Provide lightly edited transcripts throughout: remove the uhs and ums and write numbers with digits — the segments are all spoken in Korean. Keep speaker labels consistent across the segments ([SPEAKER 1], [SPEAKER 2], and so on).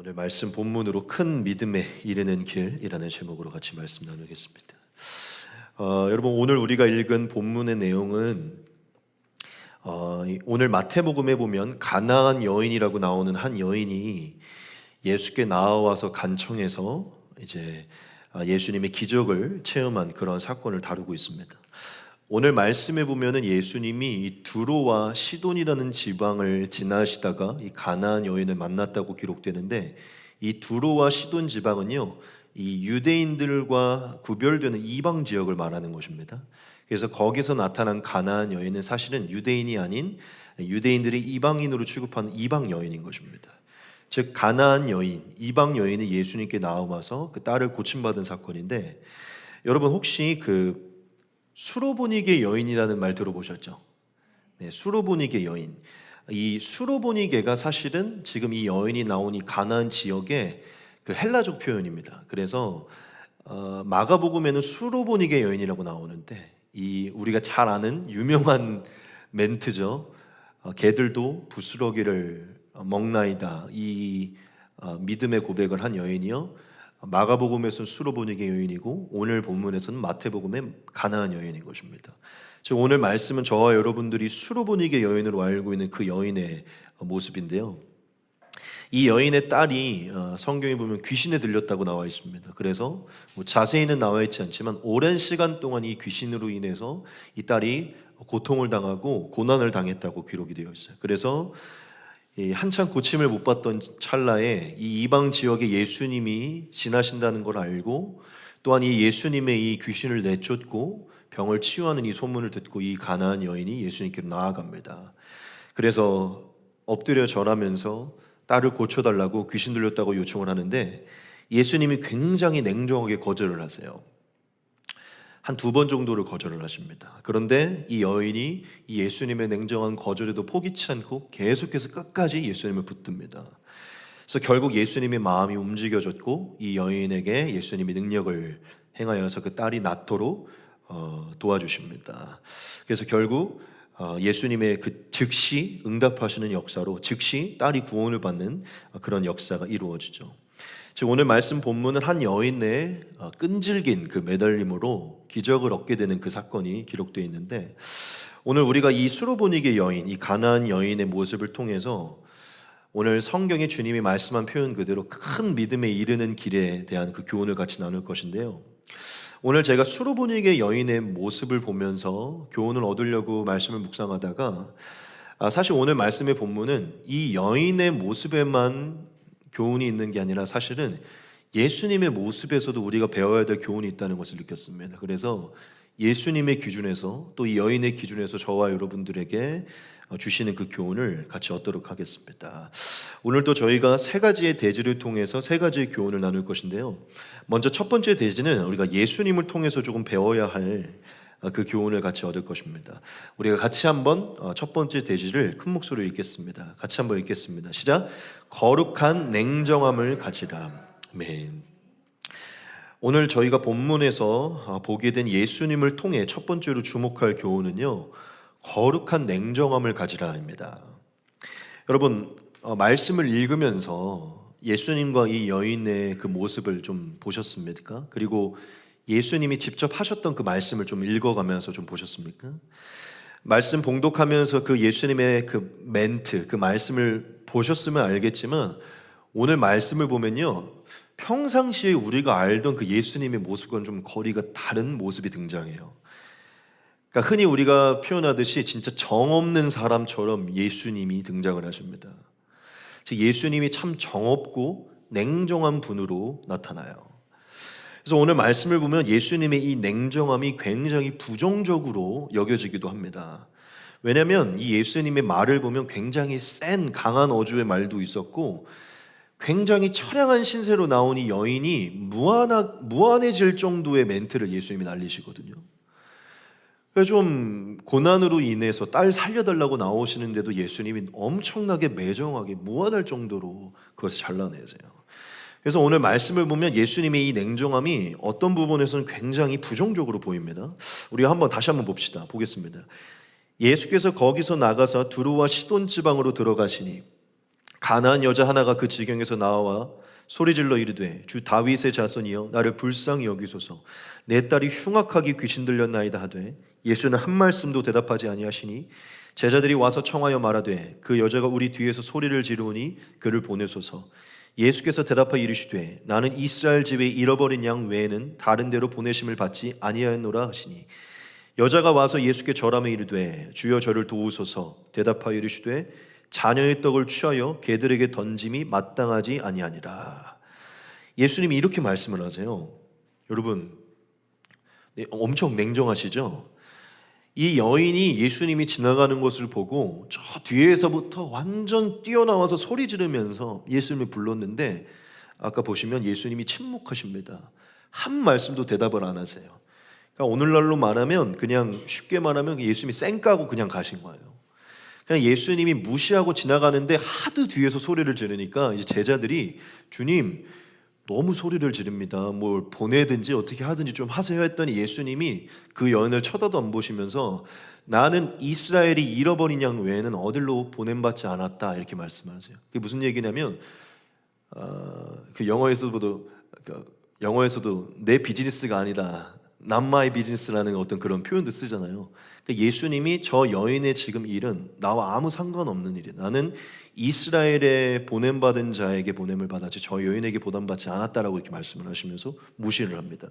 [SPEAKER 1] 오늘 말씀 본문으로 큰 믿음에 이르는 길이라는 제목으로 같이 말씀 나누겠습니다. 여러분, 오늘 우리가 읽은 본문의 내용은 오늘 마태복음에 보면 가나안 여인이라고 나오는 한 여인이 예수께 나와서 간청해서 이제 예수님의 기적을 체험한 그런 사건을 다루고 있습니다. 오늘 말씀에 보면은 예수님이 이 두로와 시돈이라는 지방을 지나시다가 이 가나안 여인을 만났다고 기록되는데, 이 두로와 시돈 지방은요, 이 유대인들과 구별되는 이방 지역을 말하는 것입니다. 그래서 거기서 나타난 가나안 여인은 사실은 유대인이 아닌 유대인들이 이방인으로 취급하는 이방 여인인 것입니다. 즉 가나안 여인, 이방 여인이 예수님께 나와서 그 딸을 고침받은 사건인데, 여러분 혹시 그 수로보니게 여인이라는 말 들어보셨죠? 네, 수로보니게 여인. 이 수로보니게가 사실은 지금 이 여인이 나온 이 가나안 지역의 그 헬라적 표현입니다. 그래서 마가복음에는 수로보니게 여인이라고 나오는데, 이 우리가 잘 아는 유명한 멘트죠. 개들도 부스러기를 먹나이다. 이 믿음의 고백을 한 여인이요, 마가복음에서는 수로보니게 여인이고 오늘 본문에서는 마태복음의 가나안 여인인 것입니다. 즉 오늘 말씀은 저와 여러분들이 수로보니게 여인으로 알고 있는 그 여인의 모습인데요, 이 여인의 딸이 성경에 보면 귀신에 들렸다고 나와 있습니다. 그래서 뭐 자세히는 나와 있지 않지만 오랜 시간 동안 이 귀신으로 인해서 이 딸이 고통을 당하고 고난을 당했다고 기록이 되어 있어요. 그래서 한참 고침을 못 받던 찰나에 이 이방 지역에 예수님이 지나신다는 걸 알고, 또한 이 예수님의 이 귀신을 내쫓고 병을 치유하는 이 소문을 듣고 이 가나안 여인이 예수님께로 나아갑니다. 그래서 엎드려 절하면서 딸을 고쳐달라고, 귀신 들렸다고 요청을 하는데 예수님이 굉장히 냉정하게 거절을 하세요. 한 2번 정도를 거절을 하십니다. 그런데 이 여인이 이 예수님의 냉정한 거절에도 포기치 않고 계속해서 끝까지 예수님을 붙듭니다. 그래서 결국 예수님의 마음이 움직여졌고 이 여인에게 예수님이 능력을 행하여서 그 딸이 낫도록 도와주십니다. 그래서 결국 예수님의 그 즉시 응답하시는 역사로 즉시 딸이 구원을 받는 그런 역사가 이루어지죠. 즉 오늘 말씀 본문은 한 여인의 끈질긴 그 매달림으로 기적을 얻게 되는 그 사건이 기록되어 있는데, 오늘 우리가 이 수로보니게 여인, 이 가나안 여인의 모습을 통해서 오늘 성경에 주님이 말씀한 표현 그대로 큰 믿음에 이르는 길에 대한 그 교훈을 같이 나눌 것인데요, 오늘 제가 수로보니게 여인의 모습을 보면서 교훈을 얻으려고 말씀을 묵상하다가 사실 오늘 말씀의 본문은 이 여인의 모습에만 교훈이 있는 게 아니라 사실은 예수님의 모습에서도 우리가 배워야 될 교훈이 있다는 것을 느꼈습니다. 그래서 예수님의 기준에서 또 이 여인의 기준에서 저와 여러분들에게 주시는 그 교훈을 같이 얻도록 하겠습니다. 오늘도 저희가 3가지의 대지를 통해서 3가지의 교훈을 나눌 것인데요, 먼저 첫 번째 대지는 우리가 예수님을 통해서 조금 배워야 할 그 교훈을 같이 얻을 것입니다. 우리가 같이 한번 첫 번째 대지를 큰 목소리로 읽겠습니다. 같이 한번 읽겠습니다. 시작. 거룩한 냉정함을 가지라. 아멘. 오늘 저희가 본문에서 보게 된 예수님을 통해 첫 번째로 주목할 교훈은요, 거룩한 냉정함을 가지라입니다. 여러분, 말씀을 읽으면서 예수님과 이 여인의 그 모습을 좀 보셨습니까? 그리고 예수님이 직접 하셨던 그 말씀을 좀 읽어가면서 좀 보셨습니까? 말씀 봉독하면서 그 예수님의 그 멘트, 그 말씀을 보셨으면 알겠지만 오늘 말씀을 보면요, 평상시에 우리가 알던 그 예수님의 모습과는 좀 거리가 다른 모습이 등장해요. 그러니까 흔히 우리가 표현하듯이 진짜 정없는 사람처럼 예수님이 등장을 하십니다. 즉 예수님이 참 정없고 냉정한 분으로 나타나요. 그래서 오늘 말씀을 보면 예수님의 이 냉정함이 굉장히 부정적으로 여겨지기도 합니다. 왜냐하면 이 예수님의 말을 보면 굉장히 센 강한 어조의 말도 있었고, 굉장히 처량한 신세로 나온 이 여인이 무안해질 정도의 멘트를 예수님이 날리시거든요. 좀 고난으로 인해서 딸 살려달라고 나오시는데도 예수님이 엄청나게 매정하게 무안할 정도로 그것을 잘라내세요. 그래서 오늘 말씀을 보면 예수님의 이 냉정함이 어떤 부분에서는 굉장히 부정적으로 보입니다. 우리가 다시 한번 봅시다. 보겠습니다. 예수께서 거기서 나가서 두로와 시돈 지방으로 들어가시니 가나안 여자 하나가 그 지경에서 나와 소리질러 이르되 주 다윗의 자손이여 나를 불쌍히 여기소서. 내 딸이 흉악하게 귀신 들렸나이다 하되 예수는 한 말씀도 대답하지 아니하시니 제자들이 와서 청하여 말하되 그 여자가 우리 뒤에서 소리를 지르오니 그를 보내소서. 예수께서 대답하여 이르시되 나는 이스라엘 집에 잃어버린 양 외에는 다른 데로 보내심을 받지 아니하였노라 하시니 여자가 와서 예수께 절하며 이르되 주여 저를 도우소서. 대답하여 이르시되 자녀의 떡을 취하여 개들에게 던짐이 마땅하지 아니하니라. 예수님이 이렇게 말씀을 하세요. 여러분 엄청 냉정하시죠? 이 여인이 예수님이 지나가는 것을 보고 저 뒤에서부터 완전 뛰어나와서 소리 지르면서 예수님을 불렀는데 아까 보시면 예수님이 침묵하십니다. 한 말씀도 대답을 안 하세요. 그러니까 오늘날로 말하면 그냥 쉽게 말하면 예수님이 쌩 까고 그냥 가신 거예요. 그냥 예수님이 무시하고 지나가는데 하도 뒤에서 소리를 지르니까 이제 제자들이 주님 너무 소리를 지릅니다. 뭘 보내든지 어떻게 하든지 좀 하세요 했더니 예수님이 그 여인을 쳐다도 안 보시면서 나는 이스라엘이 잃어버린 양 외에는 어딜로 보냄받지 않았다 이렇게 말씀하세요. 그게 무슨 얘기냐면 그 영어에서도 내 비즈니스가 아니다. Not my business라는 어떤 그런 표현도 쓰잖아요. 그러니까 예수님이 저 여인의 지금 일은 나와 아무 상관없는 일이야. 나는 이스라엘에 보냄받은 자에게 보냄을 받았지 저 여인에게 보냄받지 않았다라고 이렇게 말씀을 하시면서 무시를 합니다.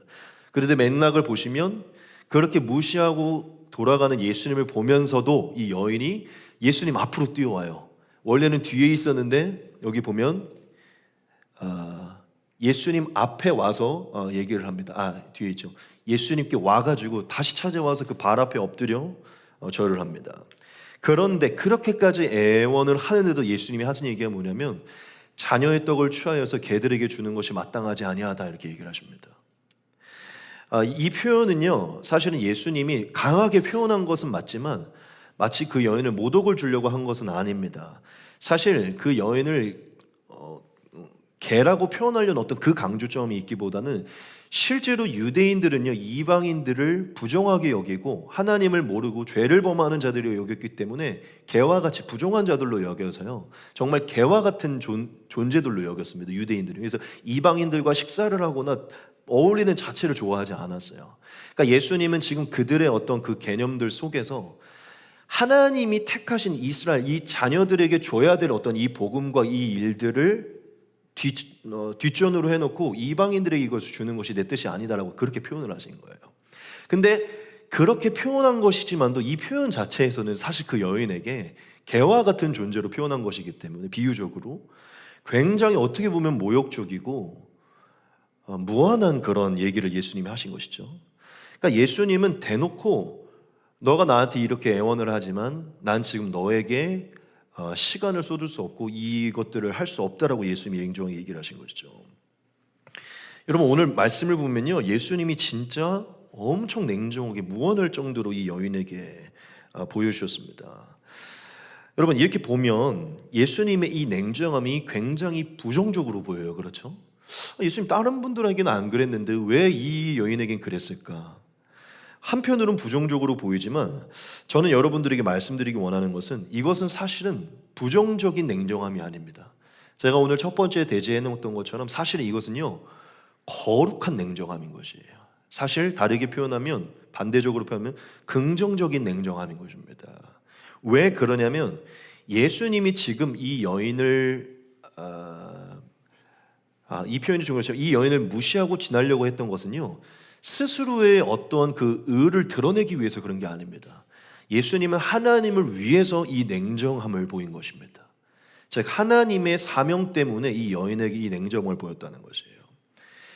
[SPEAKER 1] 그런데 맥락을 보시면 그렇게 무시하고 돌아가는 예수님을 보면서도 이 여인이 예수님 앞으로 뛰어와요. 원래는 뒤에 있었는데 여기 보면 예수님 앞에 와서 얘기를 합니다. 뒤에 있죠. 예수님께 와가지고 다시 찾아와서 그 발 앞에 엎드려 절을 합니다. 그런데 그렇게까지 애원을 하는데도 예수님이 하신 얘기가 뭐냐면 자녀의 떡을 취하여서 개들에게 주는 것이 마땅하지 아니하다 이렇게 얘기를 하십니다. 이 표현은요 사실은 예수님이 강하게 표현한 것은 맞지만 마치 그 여인을 모독을 주려고 한 것은 아닙니다. 사실 그 여인을 개라고 표현하려는 어떤 그 강조점이 있기보다는 실제로 유대인들은요 이방인들을 부정하게 여기고 하나님을 모르고 죄를 범하는 자들이 여겼기 때문에 개와 같이 부정한 자들로 여겨서요 정말 개와 같은 존재들로 여겼습니다. 유대인들이. 그래서 이방인들과 식사를 하거나 어울리는 자체를 좋아하지 않았어요. 그러니까 예수님은 지금 그들의 어떤 그 개념들 속에서 하나님이 택하신 이스라엘 이 자녀들에게 줘야 될 어떤 이 복음과 이 일들을 뒷전으로 해놓고 이방인들에게 이것을 주는 것이 내 뜻이 아니다라고 그렇게 표현을 하신 거예요. 근데 그렇게 표현한 것이지만도 이 표현 자체에서는 사실 그 여인에게 개와 같은 존재로 표현한 것이기 때문에 비유적으로 굉장히 어떻게 보면 모욕적이고 무한한 그런 얘기를 예수님이 하신 것이죠. 그러니까 예수님은 대놓고 너가 나한테 이렇게 애원을 하지만 난 지금 너에게 시간을 쏟을 수 없고 이것들을 할 수 없다라고 예수님이 냉정하게 얘기를 하신 것이죠. 여러분 오늘 말씀을 보면요 예수님이 진짜 엄청 냉정하게 무언할 정도로 이 여인에게 보여주셨습니다. 여러분 이렇게 보면 예수님의 이 냉정함이 굉장히 부정적으로 보여요. 그렇죠? 예수님 다른 분들에게는 안 그랬는데 왜 이 여인에겐 그랬을까? 한편으로는 부정적으로 보이지만 저는 여러분들에게 말씀드리기 원하는 것은 이것은 사실은 부정적인 냉정함이 아닙니다. 제가 오늘 첫 번째 대제해놓았던 것처럼 사실 이것은요 거룩한 냉정함인 것이에요. 사실 다르게 표현하면 반대적으로 표현하면 긍정적인 냉정함인 것입니다. 왜 그러냐면 예수님이 지금 이 여인을 이 표현이 중요하죠. 이 여인을 무시하고 지나려고 했던 것은요 스스로의 어떤 그 의를 드러내기 위해서 그런 게 아닙니다. 예수님은 하나님을 위해서 이 냉정함을 보인 것입니다. 즉 하나님의 사명 때문에 이 여인에게 이 냉정함을 보였다는 것이에요.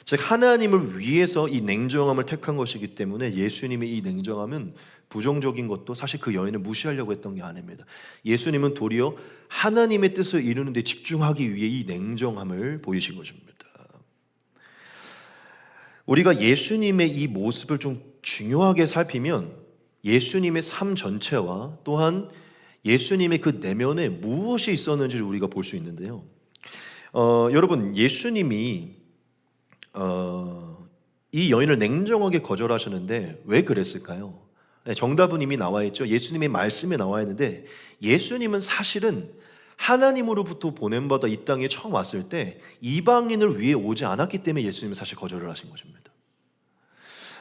[SPEAKER 1] 즉 하나님을 위해서 이 냉정함을 택한 것이기 때문에 예수님의 이 냉정함은 부정적인 것도 사실 그 여인을 무시하려고 했던 게 아닙니다. 예수님은 도리어 하나님의 뜻을 이루는 데 집중하기 위해 이 냉정함을 보이신 것입니다. 우리가 예수님의 이 모습을 좀 중요하게 살피면 예수님의 삶 전체와 또한 예수님의 그 내면에 무엇이 있었는지를 우리가 볼 수 있는데요. 여러분 예수님이 이 여인을 냉정하게 거절하셨는데 왜 그랬을까요? 정답은 이미 나와 있죠. 예수님의 말씀에 나와 있는데 예수님은 사실은 하나님으로부터 보냄받아 이 땅에 처음 왔을 때 이방인을 위해 오지 않았기 때문에 예수님은 사실 거절을 하신 것입니다.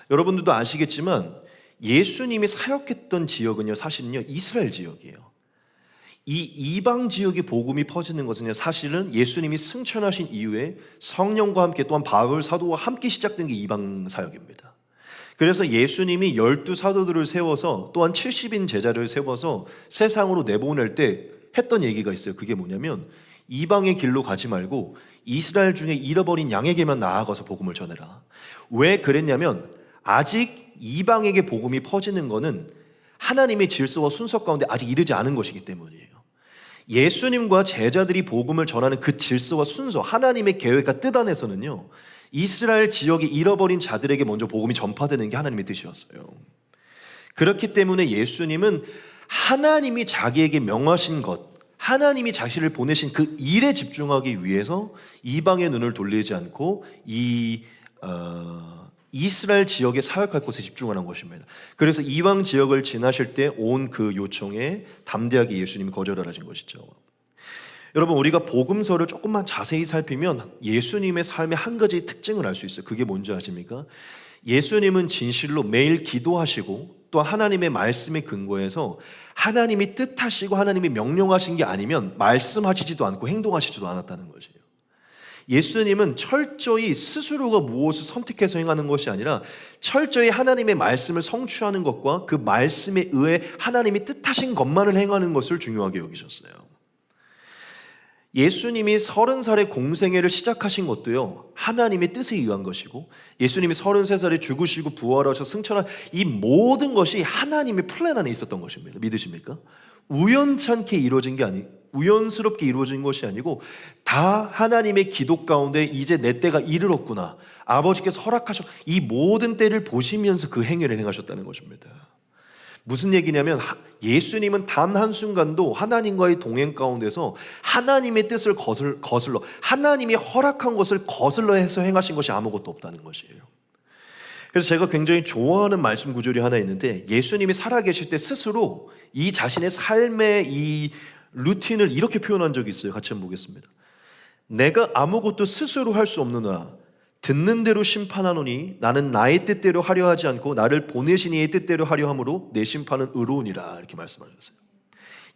[SPEAKER 1] 여러분들도 아시겠지만 예수님이 사역했던 지역은요, 사실은요 이스라엘 지역이에요. 이 이방 지역의 복음이 퍼지는 것은요, 사실은 예수님이 승천하신 이후에 성령과 함께 또한 바울 사도와 함께 시작된 게 이방 사역입니다. 그래서 예수님이 12사도들을 세워서 또한 70인 제자를 세워서 세상으로 내보낼 때 했던 얘기가 있어요. 그게 뭐냐면 이방의 길로 가지 말고 이스라엘 중에 잃어버린 양에게만 나아가서 복음을 전해라. 왜 그랬냐면 아직 이방에게 복음이 퍼지는 것은 하나님의 질서와 순서 가운데 아직 이르지 않은 것이기 때문이에요. 예수님과 제자들이 복음을 전하는 그 질서와 순서, 하나님의 계획과 뜻 안에서는요, 이스라엘 지역에 잃어버린 자들에게 먼저 복음이 전파되는 게 하나님의 뜻이었어요. 그렇기 때문에 예수님은 하나님이 자기에게 명하신 것, 하나님이 자신을 보내신 그 일에 집중하기 위해서 이방의 눈을 돌리지 않고 이스라엘 지역에 사역할 곳에 집중하는 것입니다. 그래서 이방 지역을 지나실 때 온 그 요청에 담대하게 예수님이 거절을 하신 것이죠. 여러분, 우리가 복음서를 조금만 자세히 살피면 예수님의 삶의 한 가지 특징을 알 수 있어요. 그게 뭔지 아십니까? 예수님은 진실로 매일 기도하시고 또 하나님의 말씀에 근거해서 하나님이 뜻하시고 하나님이 명령하신 게 아니면 말씀하시지도 않고 행동하시지도 않았다는 것이에요. 예수님은 철저히 스스로가 무엇을 선택해서 행하는 것이 아니라 철저히 하나님의 말씀을 성취하는 것과 그 말씀에 의해 하나님이 뜻하신 것만을 행하는 것을 중요하게 여기셨어요. 예수님이 30살에 공생애를 시작하신 것도요, 하나님의 뜻에 의한 것이고, 예수님이 33살에 죽으시고 부활하셔서 승천한 이 모든 것이 하나님의 플랜 안에 있었던 것입니다. 믿으십니까? 우연찮게 이루어진 게 우연스럽게 이루어진 것이 아니고 다 하나님의 기도 가운데 이제 내 때가 이르렀구나, 아버지께서 허락하셔, 이 모든 때를 보시면서 그 행위를 행하셨다는 것입니다. 무슨 얘기냐면 예수님은 단 한순간도 하나님과의 동행 가운데서 하나님의 뜻을 거슬러 하나님이 허락한 것을 거슬러 해서 행하신 것이 아무것도 없다는 것이에요. 그래서 제가 굉장히 좋아하는 말씀 구절이 하나 있는데, 예수님이 살아계실 때 스스로 이 자신의 삶의 이 루틴을 이렇게 표현한 적이 있어요. 같이 한번 보겠습니다. 내가 아무것도 스스로 할 수 없느냐, 듣는 대로 심판하노니 나는 나의 뜻대로 하려 하지 않고 나를 보내신 이의 뜻대로 하려 함으로 내 심판은 의로우니라, 이렇게 말씀하셨어요.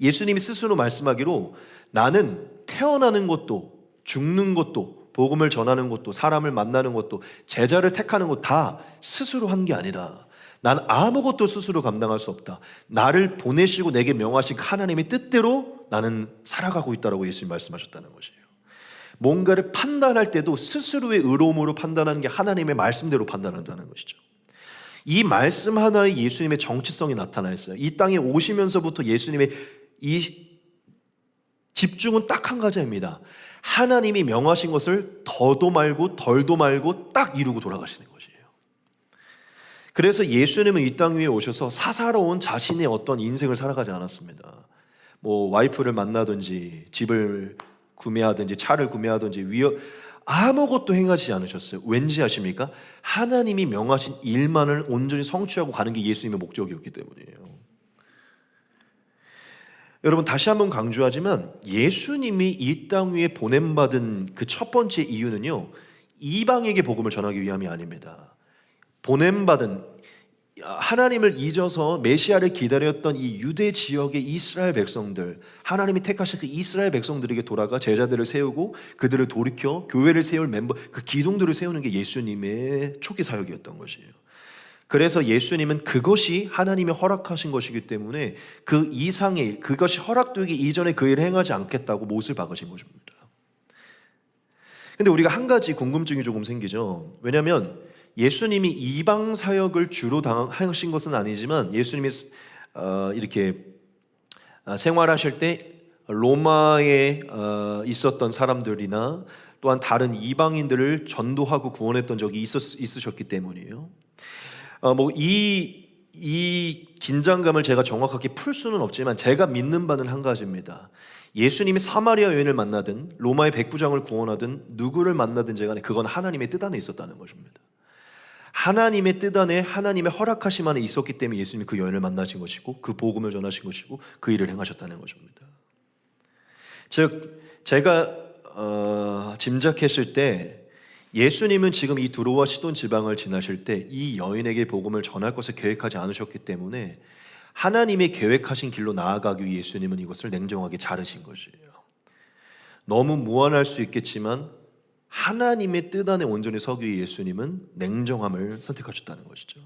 [SPEAKER 1] 예수님이 스스로 말씀하기로 나는 태어나는 것도 죽는 것도 복음을 전하는 것도 사람을 만나는 것도 제자를 택하는 것 다 스스로 한 게 아니다. 난 아무것도 스스로 감당할 수 없다. 나를 보내시고 내게 명하신 하나님의 뜻대로 나는 살아가고 있다라고 예수님이 말씀하셨다는 것이에요. 뭔가를 판단할 때도 스스로의 의로움으로 판단하는 게 하나님의 말씀대로 판단한다는 것이죠. 이 말씀 하나에 예수님의 정치성이 나타나 있어요. 이 땅에 오시면서부터 예수님의 이 집중은 딱 한 가지입니다. 하나님이 명하신 것을 더도 말고 덜도 말고 딱 이루고 돌아가시는 것이에요. 그래서 예수님은 이 땅 위에 오셔서 사사로운 자신의 어떤 인생을 살아가지 않았습니다. 뭐 와이프를 만나든지 집을 구매하든지 차를 구매하든지 아무것도 행하지 않으셨어요. 왠지 아십니까? 하나님이 명하신 일만을 온전히 성취하고 가는 게 예수님의 목적이었기 때문이에요. 여러분, 다시 한번 강조하지만 예수님이 이 땅 위에 보냄받은 그 첫 번째 이유는요, 이방에게 복음을 전하기 위함이 아닙니다. 보냄받은, 하나님을 잊어서 메시아를 기다렸던 이 유대 지역의 이스라엘 백성들, 하나님이 택하신 그 이스라엘 백성들에게 돌아가 제자들을 세우고 그들을 돌이켜 교회를 세울 멤버, 그 기둥들을 세우는 게 예수님의 초기 사역이었던 것이에요. 그래서 예수님은 그것이 하나님이 허락하신 것이기 때문에 그 이상의, 그것이 허락되기 이전에 그 일을 행하지 않겠다고 못을 박으신 것입니다. 근데 우리가 한 가지 궁금증이 조금 생기죠. 왜냐하면 예수님이 이방 사역을 주로 하신 것은 아니지만 예수님이 이렇게 생활하실 때 로마에 있었던 사람들이나 또한 다른 이방인들을 전도하고 구원했던 적이 있으셨기 때문이에요. 이 긴장감을 제가 정확하게 풀 수는 없지만 제가 믿는 바는 한 가지입니다. 예수님이 사마리아 여인을 만나든 로마의 백부장을 구원하든 누구를 만나든지 간에 그건 하나님의 뜻 안에 있었다는 것입니다. 하나님의 뜻 안에 하나님의 허락하심 안에 있었기 때문에 예수님이 그 여인을 만나신 것이고 그 복음을 전하신 것이고 그 일을 행하셨다는 것입니다. 즉 제가 짐작했을 때 예수님은 지금 이 두로와 시돈 지방을 지나실 때 이 여인에게 복음을 전할 것을 계획하지 않으셨기 때문에 하나님의 계획하신 길로 나아가기 위해 예수님은 이것을 냉정하게 자르신 것이에요. 너무 무안할 수 있겠지만 하나님의 뜻 안에 온전히 서기 위해 예수님은 냉정함을 선택하셨다는 것이죠.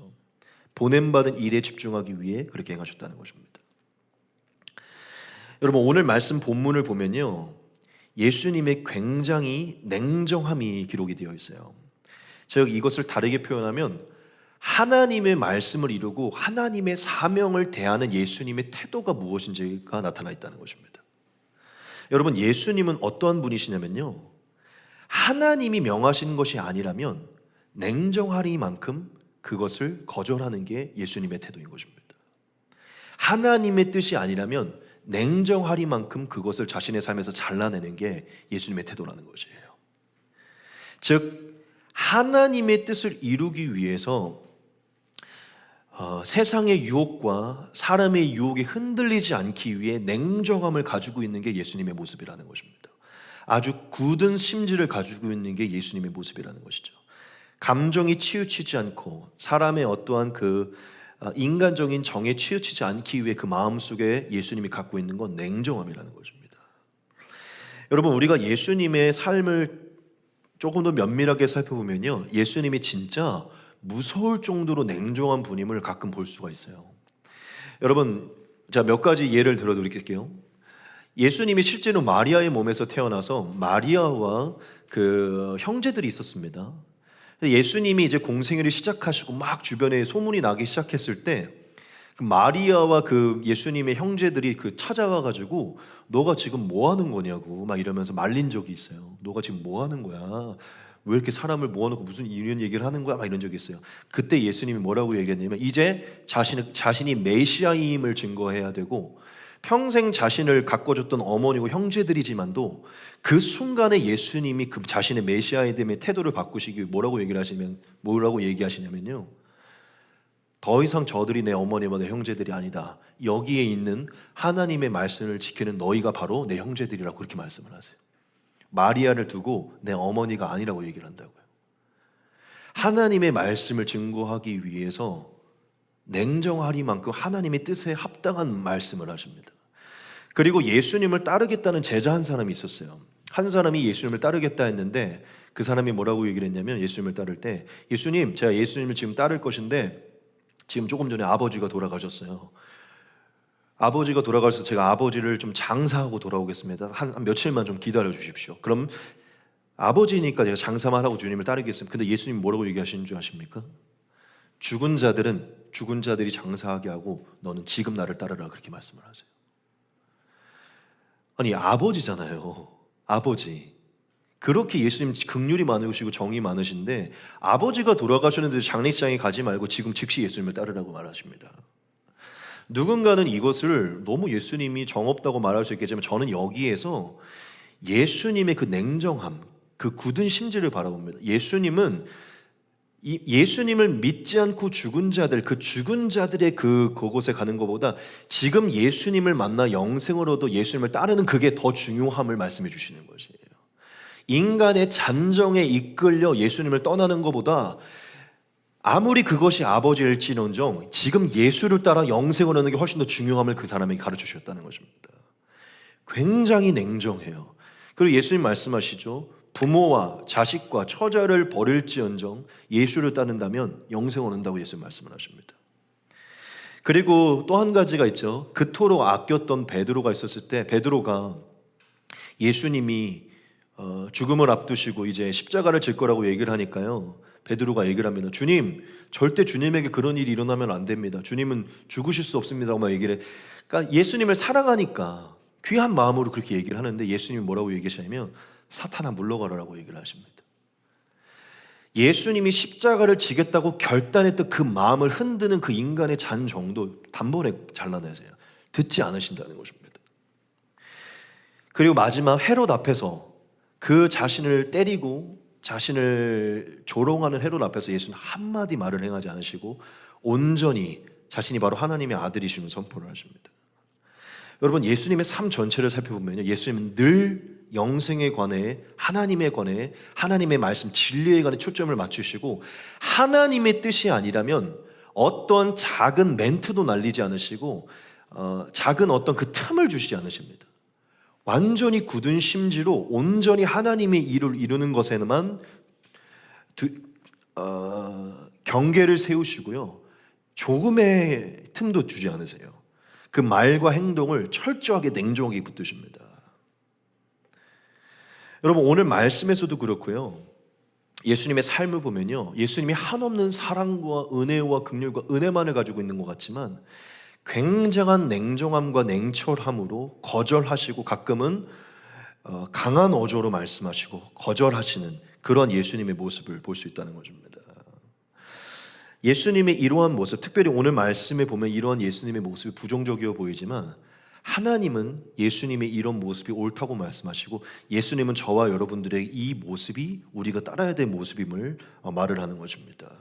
[SPEAKER 1] 보냄받은 일에 집중하기 위해 그렇게 행하셨다는 것입니다. 여러분, 오늘 말씀 본문을 보면요, 예수님의 굉장히 냉정함이 기록이 되어 있어요. 즉 이것을 다르게 표현하면 하나님의 말씀을 이루고 하나님의 사명을 대하는 예수님의 태도가 무엇인지가 나타나 있다는 것입니다. 여러분, 예수님은 어떠한 분이시냐면요, 하나님이 명하신 것이 아니라면 냉정하리만큼 그것을 거절하는 게 예수님의 태도인 것입니다. 하나님의 뜻이 아니라면 냉정하리만큼 그것을 자신의 삶에서 잘라내는 게 예수님의 태도라는 것이에요. 즉 하나님의 뜻을 이루기 위해서 세상의 유혹과 사람의 유혹에 흔들리지 않기 위해 냉정함을 가지고 있는 게 예수님의 모습이라는 것입니다. 아주 굳은 심지를 가지고 있는 게 예수님의 모습이라는 것이죠. 감정이 치우치지 않고 사람의 어떠한 그 인간적인 정에 치우치지 않기 위해 그 마음속에 예수님이 갖고 있는 건 냉정함이라는 것입니다. 여러분, 우리가 예수님의 삶을 조금 더 면밀하게 살펴보면요, 예수님이 진짜 무서울 정도로 냉정한 분임을 가끔 볼 수가 있어요. 여러분, 제가 몇 가지 예를 들어드릴게요. 예수님이 실제로 마리아의 몸에서 태어나서 마리아와 그 형제들이 있었습니다. 예수님이 이제 공생애를 시작하시고 막 주변에 소문이 나기 시작했을 때 그 마리아와 그 예수님의 형제들이 그 찾아와 가지고 너가 지금 뭐 하는 거냐고 막 이러면서 말린 적이 있어요. 너가 지금 뭐 하는 거야? 왜 이렇게 사람을 모아놓고 무슨 이런 얘기를 하는 거야? 막 이런 적이 있어요. 그때 예수님이 뭐라고 얘기했냐면 이제 자신이 메시아임을 증거해야 되고 평생 자신을 가꿔줬던 어머니고 형제들이지만도 그 순간에 예수님이 그 자신의 메시아됨의 태도를 바꾸시기 위해 뭐라고 얘기하시냐면요, 더 이상 저들이 내 어머니와 내 형제들이 아니다. 여기에 있는 하나님의 말씀을 지키는 너희가 바로 내 형제들이라고 그렇게 말씀을 하세요. 마리아를 두고 내 어머니가 아니라고 얘기를 한다고요. 하나님의 말씀을 증거하기 위해서 냉정하리만큼 하나님의 뜻에 합당한 말씀을 하십니다. 그리고 예수님을 따르겠다는 제자 한 사람이 있었어요. 한 사람이 예수님을 따르겠다 했는데 그 사람이 뭐라고 얘기를 했냐면, 예수님을 따를 때 예수님, 제가 예수님을 지금 따를 것인데 지금 조금 전에 아버지가 돌아가셨어요. 아버지가 돌아가셔서 제가 아버지를 좀 장사하고 돌아오겠습니다. 한 며칠만 좀 기다려 주십시오. 그럼 아버지니까 제가 장사만 하고 주님을 따르겠습니다. 근데 예수님 뭐라고 얘기하시는 줄 아십니까? 죽은 자들이 장사하게 하고 너는 지금 나를 따르라, 그렇게 말씀을 하세요. 아니, 아버지잖아요. 아버지. 그렇게 예수님 긍휼이 많으시고 정이 많으신데 아버지가 돌아가셨는데 장례식장에 가지 말고 지금 즉시 예수님을 따르라고 말하십니다. 누군가는 이것을 너무 예수님이 정없다고 말할 수 있겠지만 저는 여기에서 예수님의 그 냉정함, 그 굳은 심지를 바라봅니다. 예수님을 믿지 않고 죽은 자들, 그 죽은 자들의 그곳에 가는 것보다 지금 예수님을 만나 영생으로도 예수님을 따르는 그게 더 중요함을 말씀해 주시는 것이에요. 인간의 잔정에 이끌려 예수님을 떠나는 것보다 아무리 그것이 아버지일지언정 지금 예수를 따라 영생을 얻는 게 훨씬 더 중요함을 그 사람에게 가르쳐 주셨다는 것입니다. 굉장히 냉정해요. 그리고 예수님 말씀하시죠. 부모와 자식과 처자를 버릴지언정 예수를 따른다면 영생을 얻는다고 예수님 말씀을 하십니다. 그리고 또 한 가지가 있죠. 그토록 아꼈던 베드로가 있었을 때 베드로가 예수님이 죽음을 앞두시고 이제 십자가를 질 거라고 얘기를 하니까요, 베드로가 얘기를 합니다. 주님, 절대 주님에게 그런 일이 일어나면 안 됩니다. 주님은 죽으실 수 없습니다. 막 얘기를 해. 그러니까 예수님을 사랑하니까 귀한 마음으로 그렇게 얘기를 하는데 예수님이 뭐라고 얘기하시냐면 사탄아 물러가라라고 얘기를 하십니다. 예수님이 십자가를 지겠다고 결단했던 그 마음을 흔드는 그 인간의 잔 정도 단번에 잘라내세요. 듣지 않으신다는 것입니다. 그리고 마지막 헤롯 앞에서 그 자신을 때리고 자신을 조롱하는 헤롯 앞에서 예수는 한마디 말을 행하지 않으시고 온전히 자신이 바로 하나님의 아들이심을 선포를 하십니다. 여러분, 예수님의 삶 전체를 살펴보면요, 예수님은 늘 영생에 관해, 하나님에 관해, 하나님의 말씀 진리에 관해 초점을 맞추시고, 하나님의 뜻이 아니라면 어떤 작은 멘트도 날리지 않으시고 작은 어떤 그 틈을 주시지 않으십니다. 완전히 굳은 심지로 온전히 하나님의 일을 이루는 것에만 경계를 세우시고요, 조금의 틈도 주지 않으세요. 그 말과 행동을 철저하게 냉정하게 붙드십니다. 여러분, 오늘 말씀에서도 그렇고요, 예수님의 삶을 보면요, 예수님이 한없는 사랑과 은혜와 긍휼과 은혜만을 가지고 있는 것 같지만 굉장한 냉정함과 냉철함으로 거절하시고, 가끔은 강한 어조로 말씀하시고 거절하시는 그런 예수님의 모습을 볼 수 있다는 것입니다. 예수님의 이러한 모습, 특별히 오늘 말씀에 보면 이러한 예수님의 모습이 부정적이어 보이지만, 하나님은 예수님의 이런 모습이 옳다고 말씀하시고, 예수님은 저와 여러분들의 이 모습이 우리가 따라야 될 모습임을 말을 하는 것입니다.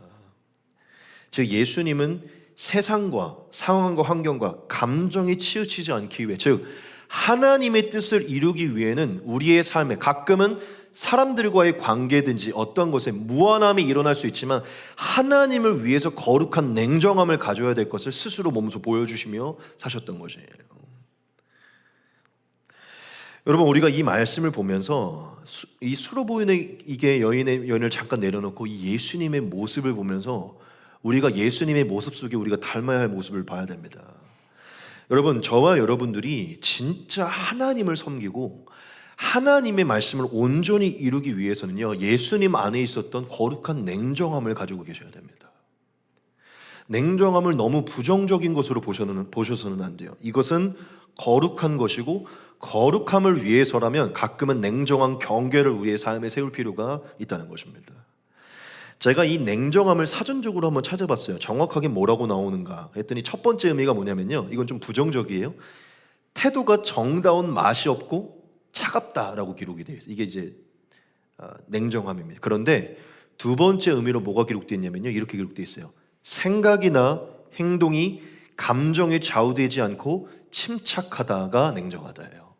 [SPEAKER 1] 즉, 예수님은 세상과 상황과 환경과 감정이 치우치지 않기 위해, 즉 하나님의 뜻을 이루기 위해는 우리의 삶에 가끔은 사람들과의 관계든지 어떤 것에 무한함이 일어날 수 있지만, 하나님을 위해서 거룩한 냉정함을 가져야 될 것을 스스로 몸소 보여주시며 사셨던 것이에요. 여러분, 우리가 이 말씀을 보면서 이 수로 보이는 이게 여인의 연을 잠깐 내려놓고 이 예수님의 모습을 보면서 우리가 예수님의 모습 속에 우리가 닮아야 할 모습을 봐야 됩니다. 여러분, 저와 여러분들이 진짜 하나님을 섬기고 하나님의 말씀을 온전히 이루기 위해서는요, 예수님 안에 있었던 거룩한 냉정함을 가지고 계셔야 됩니다. 냉정함을 너무 부정적인 것으로 보셔서는 안 돼요. 이것은 거룩한 것이고, 거룩함을 위해서라면 가끔은 냉정한 경계를 우리의 삶에 세울 필요가 있다는 것입니다. 제가 이 냉정함을 사전적으로 한번 찾아봤어요. 정확하게 뭐라고 나오는가 했더니 첫 번째 의미가 뭐냐면요, 이건 좀 부정적이에요. 태도가 정다운, 맛이 없고 차갑다라고 기록이 되어 있어요. 이게 이제 냉정함입니다. 그런데 두 번째 의미로 뭐가 기록되어 있냐면요, 이렇게 기록되어 있어요. 생각이나 행동이 감정에 좌우되지 않고 침착하다가 냉정하다예요.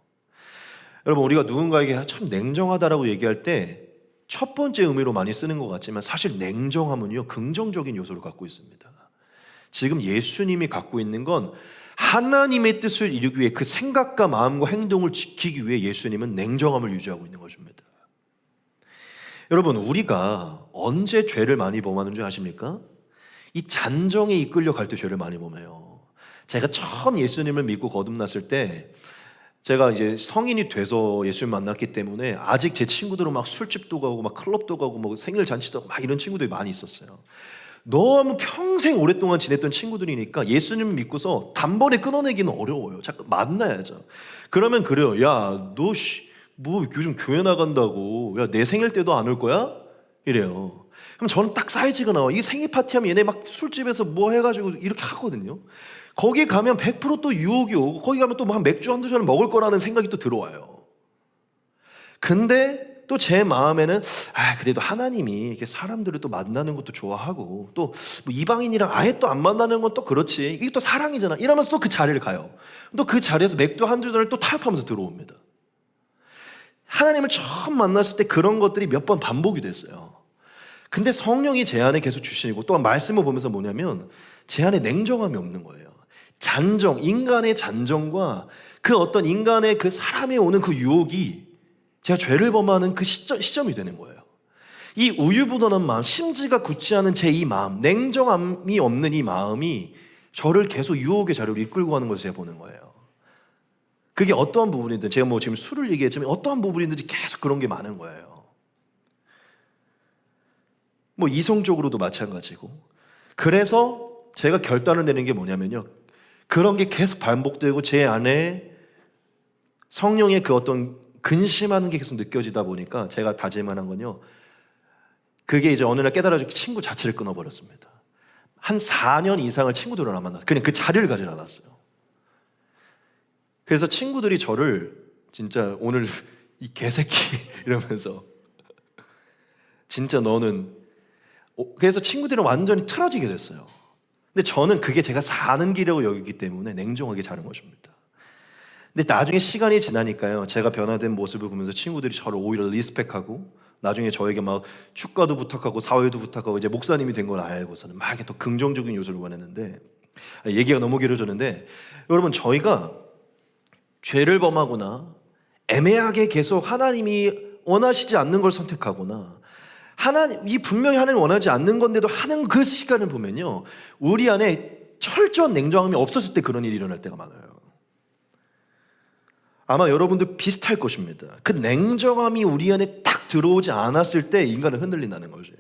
[SPEAKER 1] 여러분, 우리가 누군가에게 참 냉정하다라고 얘기할 때 첫 번째 의미로 많이 쓰는 것 같지만, 사실 냉정함은요, 긍정적인 요소를 갖고 있습니다. 지금 예수님이 갖고 있는 건 하나님의 뜻을 이루기 위해 그 생각과 마음과 행동을 지키기 위해 예수님은 냉정함을 유지하고 있는 것입니다. 여러분, 우리가 언제 죄를 많이 범하는 줄 아십니까? 이 잔정에 이끌려 갈 때 죄를 많이 범해요. 제가 처음 예수님을 믿고 거듭났을 때, 제가 이제 성인이 돼서 예수님 만났기 때문에 아직 제 친구들은 막 술집도 가고 막 클럽도 가고 뭐 생일 잔치도 하고 막 이런 친구들이 많이 있었어요. 너무 평생 오랫동안 지냈던 친구들이니까 예수님을 믿고서 단번에 끊어내기는 어려워요. 자꾸 만나야죠. 그러면 그래요. 야, 너 뭐 요즘 교회 나간다고, 야, 내 생일 때도 안 올 거야? 이래요. 그럼 저는 딱 사이즈가 나와. 이 생일 파티하면 얘네 막 술집에서 뭐 해가지고 이렇게 하거든요. 거기 가면 100% 또 유혹이 오고, 거기 가면 또 한 맥주 한두 잔 먹을 거라는 생각이 또 들어와요. 근데 또 제 마음에는 그래도 하나님이 이렇게 사람들을 또 만나는 것도 좋아하고, 또 뭐 이방인이랑 아예 또 안 만나는 건 또 그렇지, 이게 또 사랑이잖아 이러면서 또 그 자리를 가요. 또 그 자리에서 맥주 한두 잔을 또 타협하면서 들어옵니다. 하나님을 처음 만났을 때 그런 것들이 몇 번 반복이 됐어요. 근데 성령이 제 안에 계속 주시고, 또 말씀을 보면서 뭐냐면 제 안에 냉정함이 없는 거예요. 잔정, 인간의 잔정과 그 어떤 인간의 그 사람에 오는 그 유혹이 제가 죄를 범하는 그 시점이 되는 거예요. 이 우유부단한 마음, 심지가 굳지 않은 제 이 마음, 냉정함이 없는 이 마음이 저를 계속 유혹의 자리로 이끌고 가는 것을 제가 보는 거예요. 그게 어떠한 부분이든, 제가 뭐 지금 술을 얘기했지만 어떠한 부분이든지 계속 그런 게 많은 거예요. 뭐 이성적으로도 마찬가지고. 그래서 제가 결단을 내는 게 뭐냐면요, 그런 게 계속 반복되고 제 안에 성령의 그 어떤 근심하는 게 계속 느껴지다 보니까 제가 다짐한 건요, 그게 이제 어느 날 깨달아서 친구 자체를 끊어버렸습니다. 한 4년 이상을 친구들을 안 만났어요. 그냥 그 자리를 가지 않았어요. 그래서 친구들이 저를 진짜 오늘 이 개새끼 이러면서, 진짜 너는, 그래서 친구들은 완전히 틀어지게 됐어요. 근데 저는 그게 제가 사는 길이라고 여기기 때문에 냉정하게 자는 것입니다. 근데 나중에 시간이 지나니까요, 제가 변화된 모습을 보면서 친구들이 저를 오히려 리스펙하고 나중에 저에게 막 축가도 부탁하고 사회도 부탁하고 이제 목사님이 된 걸 알고서는 막 이렇게 더 긍정적인 요소를 원했는데, 얘기가 너무 길어졌는데, 여러분 저희가 죄를 범하거나 애매하게 계속 하나님이 원하시지 않는 걸 선택하거나 이 분명히 하나님 원하지 않는 건데도 하는 그 시간을 보면요, 우리 안에 철저한 냉정함이 없었을 때 그런 일이 일어날 때가 많아요. 아마 여러분도 비슷할 것입니다. 그 냉정함이 우리 안에 딱 들어오지 않았을 때 인간은 흔들린다는 것이에요.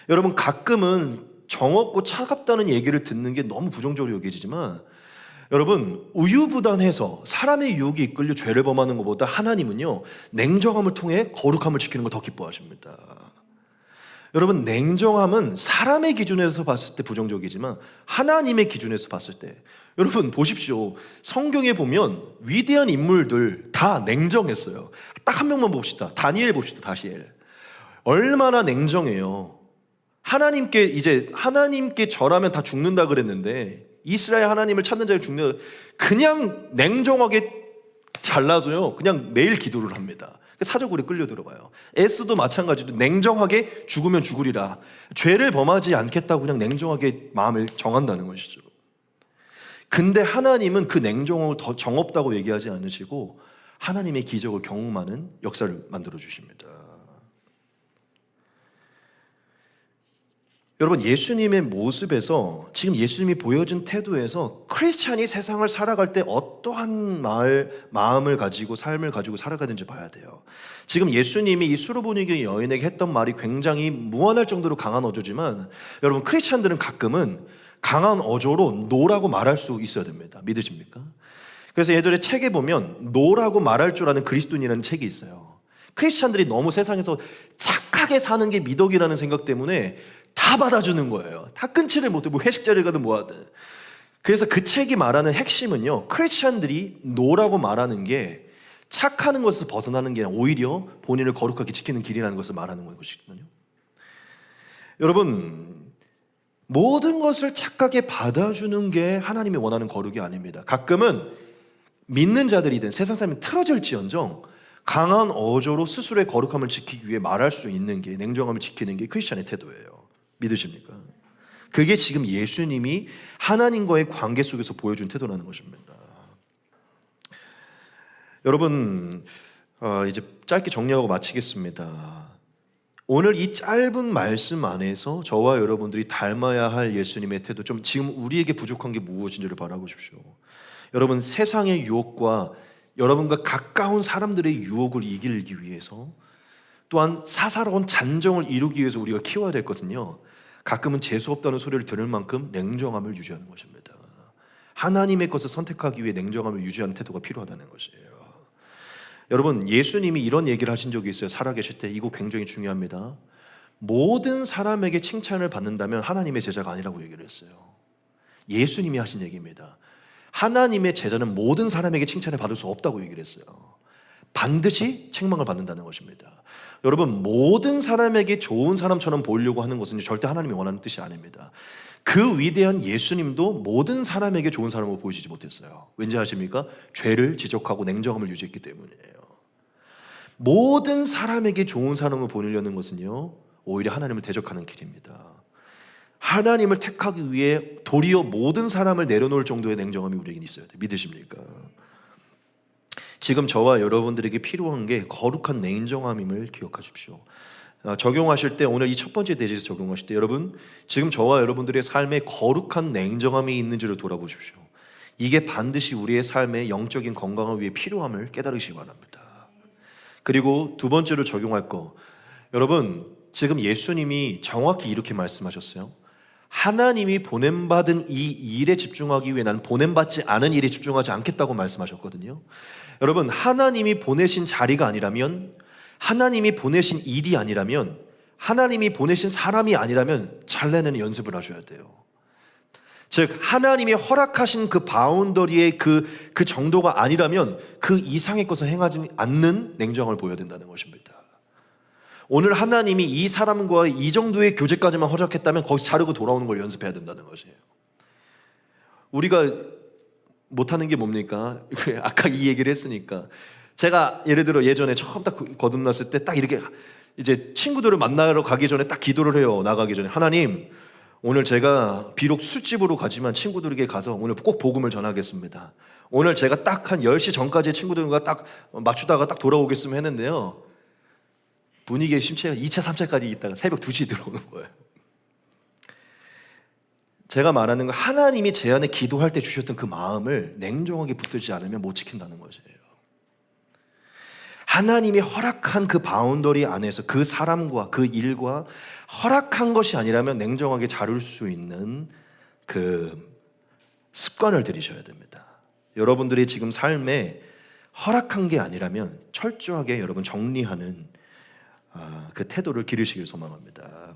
[SPEAKER 1] 여러분 가끔은 정없고 차갑다는 얘기를 듣는 게 너무 부정적으로 여겨지지만, 여러분 우유부단해서 사람의 유혹에 이끌려 죄를 범하는 것보다 하나님은요, 냉정함을 통해 거룩함을 지키는 걸 더 기뻐하십니다. 여러분 냉정함은 사람의 기준에서 봤을 때 부정적이지만 하나님의 기준에서 봤을 때, 여러분 보십시오. 성경에 보면 위대한 인물들 다 냉정했어요. 딱 한 명만 봅시다. 다니엘 봅시다. 다니엘 얼마나 냉정해요. 하나님께 절하면 다 죽는다 그랬는데, 이스라엘 하나님을 찾는 자가 죽는, 그냥 냉정하게 잘라서요 그냥 매일 기도를 합니다. 사적으로 끌려 들어가요. 에스도 마찬가지로 냉정하게 죽으면 죽으리라, 죄를 범하지 않겠다고 그냥 냉정하게 마음을 정한다는 것이죠. 근데 하나님은 그 냉정함을 더 정없다고 얘기하지 않으시고 하나님의 기적을 경험하는 역사를 만들어 주십니다. 여러분 예수님의 모습에서, 지금 예수님이 보여준 태도에서 크리스찬이 세상을 살아갈 때 어떠한 마음을 가지고 삶을 가지고 살아가는지 봐야 돼요. 지금 예수님이 이 수로보니게 여인에게 했던 말이 굉장히 무한할 정도로 강한 어조지만, 여러분 크리스찬들은 가끔은 강한 어조로 노라고 말할 수 있어야 됩니다. 믿으십니까? 그래서 예전에 책에 보면 노라고 말할 줄 아는 그리스도인이라는 책이 있어요. 크리스찬들이 너무 세상에서 착하게 사는 게 미덕이라는 생각 때문에 다 받아주는 거예요. 다 끊지를 못해. 뭐 회식 자리에 가든 뭐 하든. 그래서 그 책이 말하는 핵심은요, 크리스찬들이 노라고 말하는 게 착하는 것에서 벗어나는 게 아니라 오히려 본인을 거룩하게 지키는 길이라는 것을 말하는 것이거든요. 여러분 모든 것을 착하게 받아주는 게 하나님이 원하는 거룩이 아닙니다. 가끔은 믿는 자들이든 세상 사람이 틀어질지언정 강한 어조로 스스로의 거룩함을 지키기 위해 말할 수 있는 게, 냉정함을 지키는 게 크리스찬의 태도예요. 믿으십니까? 그게 지금 예수님이 하나님과의 관계 속에서 보여준 태도라는 것입니다. 여러분 이제 짧게 정리하고 마치겠습니다. 오늘 이 짧은 말씀 안에서 저와 여러분들이 닮아야 할 예수님의 태도, 좀 지금 우리에게 부족한 게 무엇인지를 바라보십시오. 여러분 세상의 유혹과 여러분과 가까운 사람들의 유혹을 이기기 위해서, 또한 사사로운 잔정을 이루기 위해서 우리가 키워야 될 것은요, 가끔은 재수 없다는 소리를 들을 만큼 냉정함을 유지하는 것입니다. 하나님의 것을 선택하기 위해 냉정함을 유지하는 태도가 필요하다는 것이에요. 여러분 예수님이 이런 얘기를 하신 적이 있어요. 살아계실 때. 이거 굉장히 중요합니다. 모든 사람에게 칭찬을 받는다면 하나님의 제자가 아니라고 얘기를 했어요. 예수님이 하신 얘기입니다. 하나님의 제자는 모든 사람에게 칭찬을 받을 수 없다고 얘기를 했어요. 반드시 책망을 받는다는 것입니다. 여러분 모든 사람에게 좋은 사람처럼 보이려고 하는 것은 절대 하나님이 원하는 뜻이 아닙니다. 그 위대한 예수님도 모든 사람에게 좋은 사람으로 보이지 못했어요. 왠지 아십니까? 죄를 지적하고 냉정함을 유지했기 때문이에요. 모든 사람에게 좋은 사람으로 보이려는 것은요, 오히려 하나님을 대적하는 길입니다. 하나님을 택하기 위해 도리어 모든 사람을 내려놓을 정도의 냉정함이 우리에게 있어야 돼요. 믿으십니까? 지금 저와 여러분들에게 필요한 게 거룩한 냉정함임을 기억하십시오. 적용하실 때, 오늘 이 첫 번째 대지에서 적용하실 때, 여러분 지금 저와 여러분들의 삶에 거룩한 냉정함이 있는지를 돌아보십시오. 이게 반드시 우리의 삶의 영적인 건강을 위해 필요함을 깨달으시기 바랍니다. 그리고 두 번째로 적용할 거, 여러분 지금 예수님이 정확히 이렇게 말씀하셨어요. 하나님이 보냄받은 이 일에 집중하기 위해 난 보냄받지 않은 일에 집중하지 않겠다고 말씀하셨거든요. 여러분 하나님이 보내신 자리가 아니라면, 하나님이 보내신 일이 아니라면, 하나님이 보내신 사람이 아니라면 잘라내는 연습을 하셔야 돼요. 즉 하나님이 허락하신 그 바운더리의 그 정도가 아니라면 그 이상의 것을 행하지 않는 냉정함을 보여야 된다는 것입니다. 오늘 하나님이 이 사람과 이 정도의 교제까지만 허락했다면 거기서 자르고 돌아오는 걸 연습해야 된다는 것이에요. 우리가 못하는 게 뭡니까? 아까 이 얘기를 했으니까 제가 예를 들어 예전에 처음 딱 거듭났을 때 딱 이렇게 이제 친구들을 만나러 가기 전에 딱 기도를 해요. 나가기 전에 하나님, 오늘 제가 비록 술집으로 가지만 친구들에게 가서 오늘 꼭 복음을 전하겠습니다. 오늘 제가 딱 한 10시 전까지 친구들과 딱 맞추다가 딱 돌아오겠으면 했는데요, 분위기의 심체가 2차 3차까지 있다가 새벽 2시에 들어오는 거예요. 제가 말하는 건 하나님이 제 안에 기도할 때 주셨던 그 마음을 냉정하게 붙들지 않으면 못 지킨다는 것이에요. 하나님이 허락한 그 바운더리 안에서 그 사람과 그 일과 허락한 것이 아니라면 냉정하게 자를 수 있는 그 습관을 들이셔야 됩니다. 여러분들이 지금 삶에 허락한 게 아니라면 철저하게 여러분 정리하는 그 태도를 기르시길 소망합니다.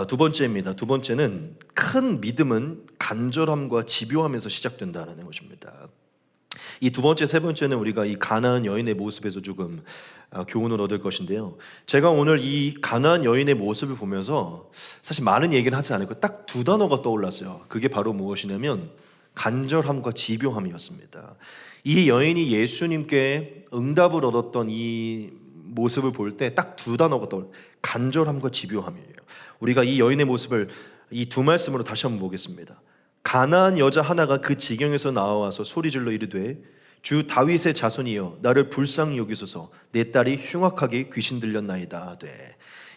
[SPEAKER 1] 두 번째입니다. 두 번째는 큰 믿음은 간절함과 집요함에서 시작된다는 것입니다. 이 두 번째, 세 번째는 우리가 이 가나안 여인의 모습에서 조금 교훈을 얻을 것인데요. 제가 오늘 이 가나안 여인의 모습을 보면서 사실 많은 얘기는 하지 않고 딱 두 단어가 떠올랐어요. 그게 바로 무엇이냐면 간절함과 집요함이었습니다. 이 여인이 예수님께 응답을 얻었던 이 모습을 볼 때 딱 두 단어가 떠올라요. 간절함과 집요함이에요. 우리가 이 여인의 모습을 이 두 말씀으로 다시 한번 보겠습니다. 가나안 여자 하나가 그 지경에서 나와서 소리질러 이르되 주 다윗의 자손이여 나를 불쌍히 여기소서 내 딸이 흉악하게 귀신 들렸나이다.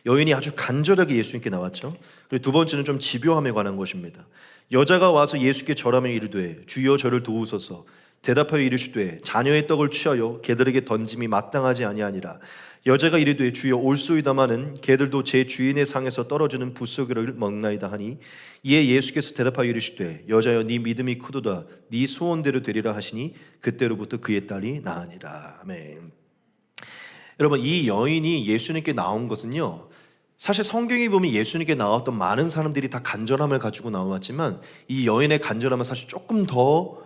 [SPEAKER 1] 여인이 아주 간절하게 예수님께 나왔죠. 그리고 두 번째는 좀 집요함에 관한 것입니다. 여자가 와서 예수께 절하며 이르되 주여 저를 도우소서. 대답하여 이르시되 자녀의 떡을 취하여 개들에게 던짐이 마땅하지 아니하니라. 여자가 이르되 주여 올소이다마는 개들도 제 주인의 상에서 떨어지는 붓소리를 먹나이다 하니 이에 예수께서 대답하여 이르시되 여자여 네 믿음이 크도다 네 소원대로 되리라 하시니 그때로부터 그의 딸이 나으니라. 아멘. 여러분, 이 여인이 예수님께 나온 것은요, 사실 성경에 보면 예수님께 나왔던 많은 사람들이 다 간절함을 가지고 나왔지만 이 여인의 간절함은 사실 조금 더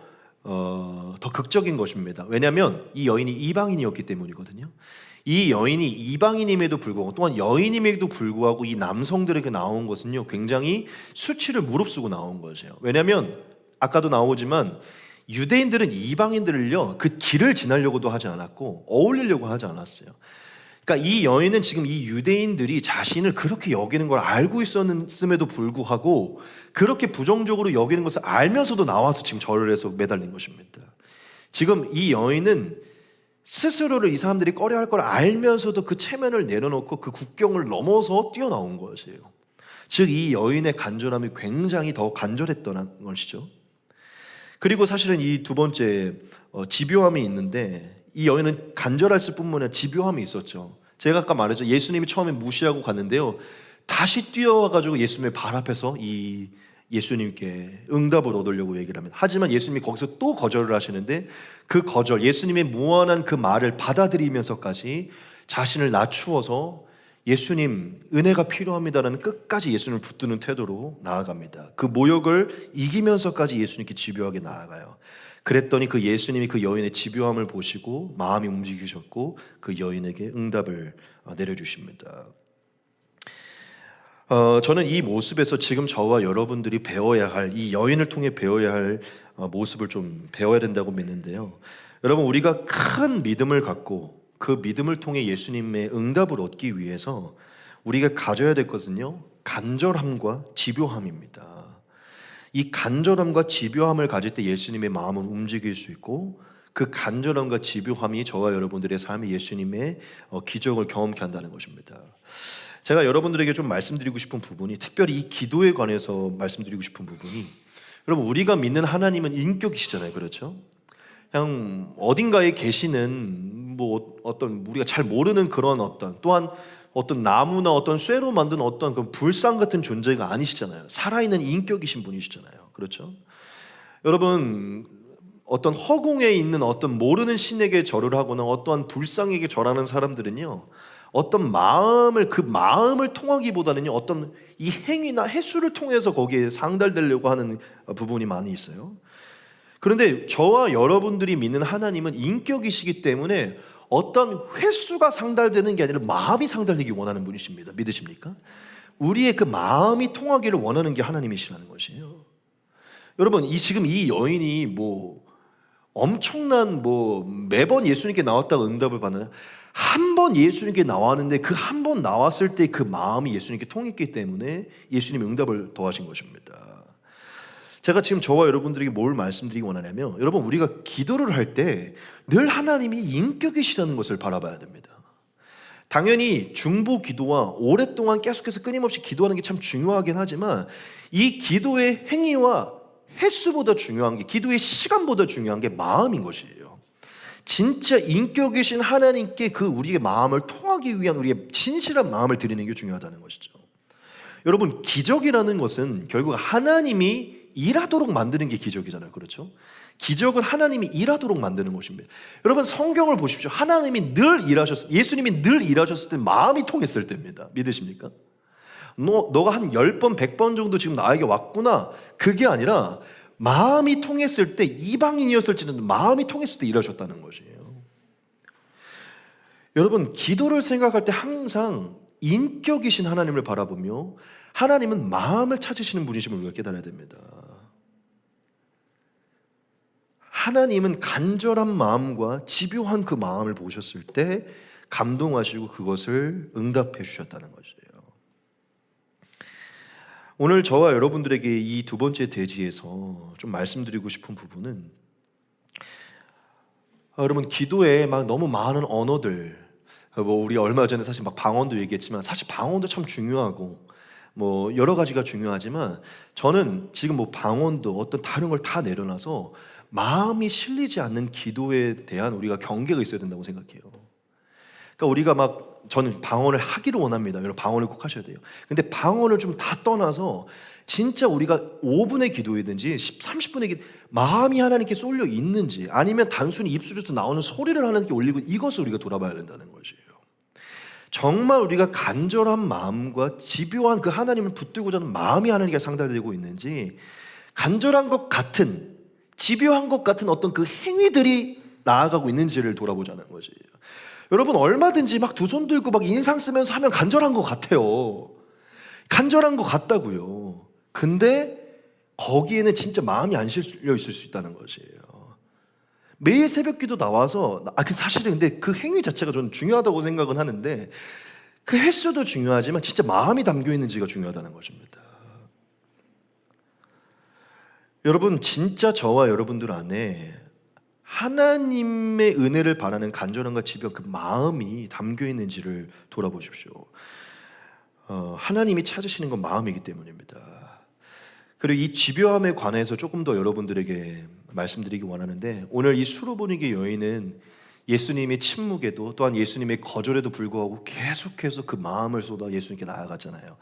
[SPEAKER 1] 극적인 것입니다. 왜냐하면 이 여인이 이방인이었기 때문이거든요. 이 여인이 이방인임에도 불구하고 또한 여인임에도 불구하고 이 남성들에게 나온 것은요, 굉장히 수치를 무릅쓰고 나온 것이에요. 왜냐하면 아까도 나오지만 유대인들은 이방인들을요 그 길을 지나려고도 하지 않았고 어울리려고 하지 않았어요. 그러니까 이 여인은 지금 이 유대인들이 자신을 그렇게 여기는 걸 알고 있었음에도 불구하고 그렇게 부정적으로 여기는 것을 알면서도 나와서 지금 절을 해서 매달린 것입니다. 지금 이 여인은 스스로를 이 사람들이 꺼려할 걸 알면서도 그 체면을 내려놓고 그 국경을 넘어서 뛰어나온 것이에요. 즉 이 여인의 간절함이 굉장히 더 간절했던 것이죠. 그리고 사실은 이 두 번째 집요함이 있는데 이 여인은 간절할 뿐만 아니라 집요함이 있었죠. 제가 아까 말했죠. 예수님이 처음에 무시하고 갔는데요, 다시 뛰어와가지고 예수님의 발 앞에서 이 예수님께 응답을 얻으려고 얘기를 합니다. 하지만 예수님이 거기서 또 거절을 하시는데 그 거절, 예수님의 무한한 그 말을 받아들이면서까지 자신을 낮추어서 예수님 은혜가 필요합니다라는 끝까지 예수님을 붙드는 태도로 나아갑니다. 그 모욕을 이기면서까지 예수님께 집요하게 나아가요. 그랬더니 그 예수님이 그 여인의 집요함을 보시고 마음이 움직이셨고 그 여인에게 응답을 내려주십니다. 저는 이 모습에서 지금 저와 여러분들이 배워야 할, 이 여인을 통해 배워야 할 모습을 좀 배워야 된다고 믿는데요. 여러분, 우리가 큰 믿음을 갖고 그 믿음을 통해 예수님의 응답을 얻기 위해서 우리가 가져야 될 것은요, 간절함과 집요함입니다. 이 간절함과 집요함을 가질 때 예수님의 마음은 움직일 수 있고 그 간절함과 집요함이 저와 여러분들의 삶에 예수님의 기적을 경험케 한다는 것입니다. 제가 여러분들에게 좀 말씀드리고 싶은 부분이, 특별히 이 기도에 관해서 말씀드리고 싶은 부분이, 여러분 우리가 믿는 하나님은 인격이시잖아요. 그렇죠? 그냥 어딘가에 계시는 뭐 어떤 우리가 잘 모르는 그런 또한 어떤 나무나 어떤 쇠로 만든 어떤 그 불상 같은 존재가 아니시잖아요. 살아있는 인격이신 분이시잖아요. 그렇죠? 여러분, 어떤 허공에 있는 어떤 모르는 신에게 절을 하거나 어떠한 불상에게 절하는 사람들은요, 어떤 그 마음을 통하기보다는요, 어떤 이 행위나 횟수를 통해서 거기에 상달되려고 하는 부분이 많이 있어요. 그런데 저와 여러분들이 믿는 하나님은 인격이시기 때문에 어떤 횟수가 상달되는 게 아니라 마음이 상달되기 원하는 분이십니다. 믿으십니까? 우리의 그 마음이 통하기를 원하는 게 하나님이시라는 것이에요. 여러분, 지금 이 여인이 뭐 엄청난 매번 예수님께 나왔다가 응답을 받는, 한 번 예수님께 나왔는데 그 한 번 나왔을 때 그 마음이 예수님께 통했기 때문에 예수님이 응답을 더하신 것입니다. 제가 지금 저와 여러분들에게 뭘 말씀드리기 원하냐면, 여러분, 우리가 기도를 할 때 늘 하나님이 인격이시라는 것을 바라봐야 됩니다. 당연히 중보 기도와 오랫동안 계속해서 끊임없이 기도하는 게 참 중요하긴 하지만, 이 기도의 행위와 횟수보다 중요한 게, 기도의 시간보다 중요한 게 마음인 것이에요. 진짜 인격이신 하나님께 우리의 마음을 통하기 위한 우리의 진실한 마음을 드리는 게 중요하다는 것이죠. 여러분, 기적이라는 것은 결국 하나님이 일하도록 만드는 게 기적이잖아요. 그렇죠? 기적은 하나님이 일하도록 만드는 것입니다. 여러분, 성경을 보십시오. 하나님이 늘 예수님이 늘 일하셨을 때 마음이 통했을 때입니다. 믿으십니까? 너가 한 10번, 100번 정도 지금 나에게 왔구나. 그게 아니라 마음이 통했을 때, 이방인이었을지는 마음이 통했을 때 일하셨다는 것이에요. 여러분, 기도를 생각할 때 항상 인격이신 하나님을 바라보며 하나님은 마음을 찾으시는 분이심을 우리가 깨달아야 됩니다. 하나님은 간절한 마음과 집요한 그 마음을 보셨을 때 감동하시고 그것을 응답해 주셨다는 것이에요. 오늘 저와 여러분들에게 이 두 번째 대지에서 좀 말씀드리고 싶은 부분은, 여러분, 기도에 막 너무 많은 언어들, 우리 얼마 전에 사실 막 방언도 얘기했지만, 사실 방언도 참 중요하고 여러 가지가 중요하지만, 저는 지금 방언도 어떤 다른 걸 다 내려놔서 마음이 실리지 않는 기도에 대한 우리가 경계가 있어야 된다고 생각해요. 그러니까 우리가 저는 방언을 하기를 원합니다. 여러분, 방언을 꼭 하셔야 돼요. 근데 방언을 좀 다 떠나서 진짜 우리가 5분의 기도이든지 30분의 기도, 마음이 하나님께 쏠려 있는지, 아니면 단순히 입술에서 나오는 소리를 하나님께 올리고, 이것을 우리가 돌아봐야 된다는 것이에요. 정말 우리가 간절한 마음과 집요한 그 하나님을 붙들고자 하는 마음이 하나님께 상달되고 있는지, 간절한 것 같은, 집요한 것 같은 어떤 그 행위들이 나아가고 있는지를 돌아보자는 것이에요. 여러분, 얼마든지 두 손 들고 인상 쓰면서 하면 간절한 것 같아요. 간절한 것 같다고요. 근데 거기에는 진짜 마음이 안 실려 있을 수 있다는 것이에요. 매일 새벽기도 나와서, 사실은 근데 그 행위 자체가 저는 중요하다고 생각은 하는데, 그 횟수도 중요하지만 진짜 마음이 담겨 있는지가 중요하다는 것입니다. 여러분, 진짜 저와 여러분들 안에 하나님의 은혜를 바라는 간절함과 집요, 그 마음이 담겨 있는지를 돌아보십시오. 하나님이 찾으시는 건 마음이기 때문입니다. 그리고 이 집요함에 관해서 조금 더 여러분들에게 말씀드리기 원하는데, 오늘 이 수르보니게 여인은 예수님의 침묵에도, 또한 예수님의 거절에도 불구하고 계속해서 그 마음을 쏟아 예수님께 나아갔잖아요.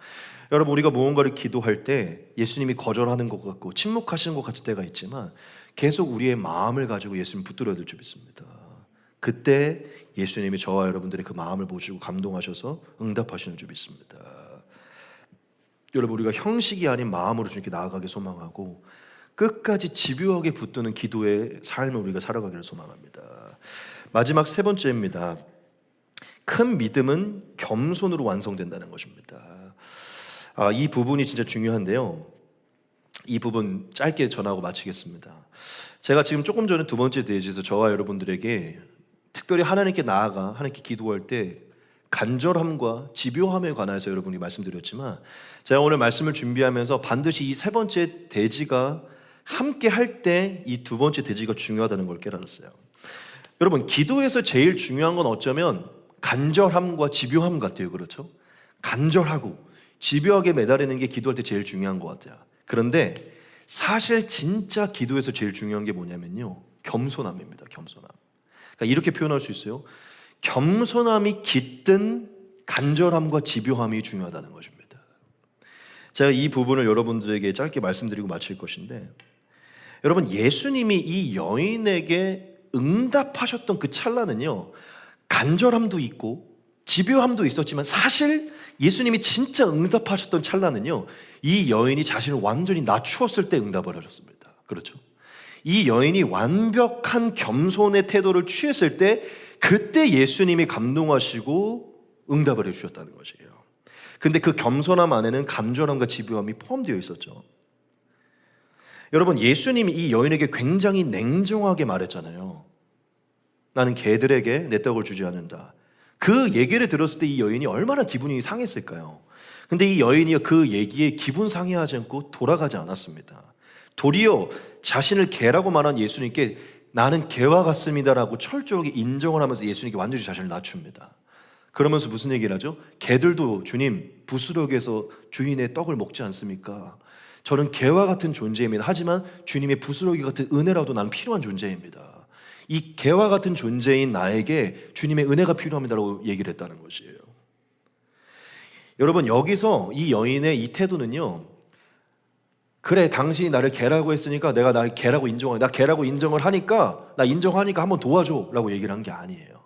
[SPEAKER 1] 여러분, 우리가 무언가를 기도할 때 예수님이 거절하는 것 같고 침묵하시는 것 같을 때가 있지만, 계속 우리의 마음을 가지고 예수님 붙들어야 될 줄 믿습니다. 그때 예수님이 저와 여러분들의 그 마음을 보시고 감동하셔서 응답하시는 줄 믿습니다. 여러분, 우리가 형식이 아닌 마음으로 주님께 나아가길 소망하고, 끝까지 집요하게 붙드는 기도의 삶을 우리가 살아가기를 소망합니다. 마지막 세 번째입니다. 큰 믿음은 겸손으로 완성된다는 것입니다. 이 부분이 진짜 중요한데요, 이 부분 짧게 전하고 마치겠습니다. 제가 지금 조금 전에 두 번째 대지에서 저와 여러분들에게 특별히 하나님께 나아가 하나님께 기도할 때 간절함과 집요함에 관해서 여러분이 말씀드렸지만, 제가 오늘 말씀을 준비하면서 반드시 이 세 번째 대지가 함께 할 때 이 두 번째 대지가 중요하다는 걸 깨달았어요. 여러분, 기도에서 제일 중요한 건 어쩌면 간절함과 집요함 같아요. 그렇죠? 간절하고 집요하게 매달리는 게 기도할 때 제일 중요한 것 같아요. 그런데 사실 진짜 기도에서 제일 중요한 게 뭐냐면요, 겸손함입니다. 겸손함. 그러니까 이렇게 표현할 수 있어요. 겸손함이 깃든 간절함과 집요함이 중요하다는 것입니다. 제가 이 부분을 여러분들에게 짧게 말씀드리고 마칠 것인데, 여러분, 예수님이 이 여인에게 응답하셨던 그 찰나는요, 간절함도 있고 집요함도 있었지만, 사실 예수님이 진짜 응답하셨던 찰나는요, 이 여인이 자신을 완전히 낮추었을 때 응답을 하셨습니다. 그렇죠? 이 여인이 완벽한 겸손의 태도를 취했을 때, 그때 예수님이 감동하시고 응답을 해주셨다는 것이에요. 근데 그 겸손함 안에는 간절함과 집요함이 포함되어 있었죠. 여러분, 예수님이 이 여인에게 굉장히 냉정하게 말했잖아요. 나는 개들에게 내 떡을 주지 않는다. 그 얘기를 들었을 때 이 여인이 얼마나 기분이 상했을까요? 근데 이 여인이 그 얘기에 기분 상해하지 않고 돌아가지 않았습니다. 도리어 자신을 개라고 말한 예수님께 나는 개와 같습니다라고 철저하게 인정을 하면서 예수님께 완전히 자신을 낮춥니다. 그러면서 무슨 얘기를 하죠? 개들도 주님 부스러기에서 주인의 떡을 먹지 않습니까? 저는 개와 같은 존재입니다. 하지만 주님의 부스러기 같은 은혜라도 나는 필요한 존재입니다. 이 개와 같은 존재인 나에게 주님의 은혜가 필요합니다라고 얘기를 했다는 것이에요. 여러분, 여기서 이 여인의 이 태도는요, 그래 당신이 나를 개라고 했으니까 내가 날 개라고 인정해, 나 개라고 인정을 하니까 나 인정하니까 한번 도와줘 라고 얘기를 한 게 아니에요.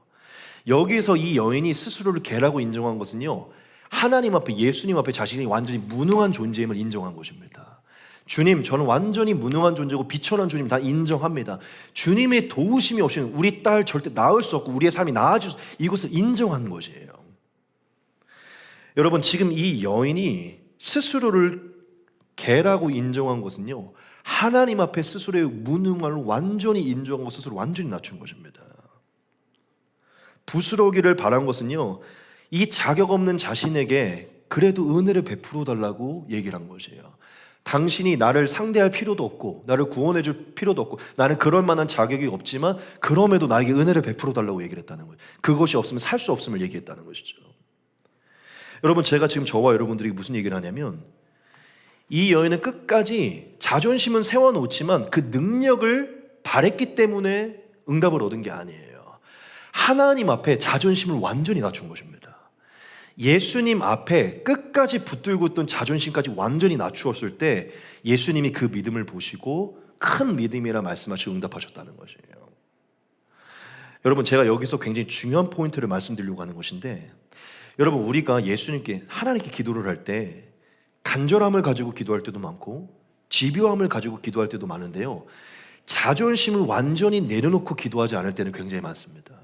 [SPEAKER 1] 여기서 이 여인이 스스로를 개라고 인정한 것은요, 하나님 앞에, 예수님 앞에 자신이 완전히 무능한 존재임을 인정한 것입니다. 주님, 저는 완전히 무능한 존재고 비천한 주님 다 인정합니다. 주님의 도우심이 없이는 우리 딸 절대 낳을 수 없고 우리의 삶이 나아질 수 없고, 이것을 인정한 것이에요. 여러분, 지금 이 여인이 스스로를 개라고 인정한 것은요, 하나님 앞에 스스로의 무능함을 완전히 인정한 것, 스스로 완전히 낮춘 것입니다. 부스러기를 바란 것은요, 이 자격 없는 자신에게 그래도 은혜를 베풀어 달라고 얘기를 한 것이에요. 당신이 나를 상대할 필요도 없고 나를 구원해 줄 필요도 없고 나는 그럴 만한 자격이 없지만 그럼에도 나에게 은혜를 베풀어 달라고 얘기를 했다는 거예요. 그것이 없으면 살 수 없음을 얘기했다는 것이죠. 여러분, 제가 지금 저와 여러분들이 무슨 얘기를 하냐면, 이 여인은 끝까지 자존심은 세워놓지만 그 능력을 바랬기 때문에 응답을 얻은 게 아니에요. 하나님 앞에 자존심을 완전히 낮춘 것입니다. 예수님 앞에 끝까지 붙들고 있던 자존심까지 완전히 낮추었을 때 예수님이 그 믿음을 보시고 큰 믿음이라 말씀하시고 응답하셨다는 것이에요. 여러분, 제가 여기서 굉장히 중요한 포인트를 말씀드리려고 하는 것인데, 여러분, 우리가 예수님께, 하나님께 기도를 할 때 간절함을 가지고 기도할 때도 많고 집요함을 가지고 기도할 때도 많은데요, 자존심을 완전히 내려놓고 기도하지 않을 때는 굉장히 많습니다.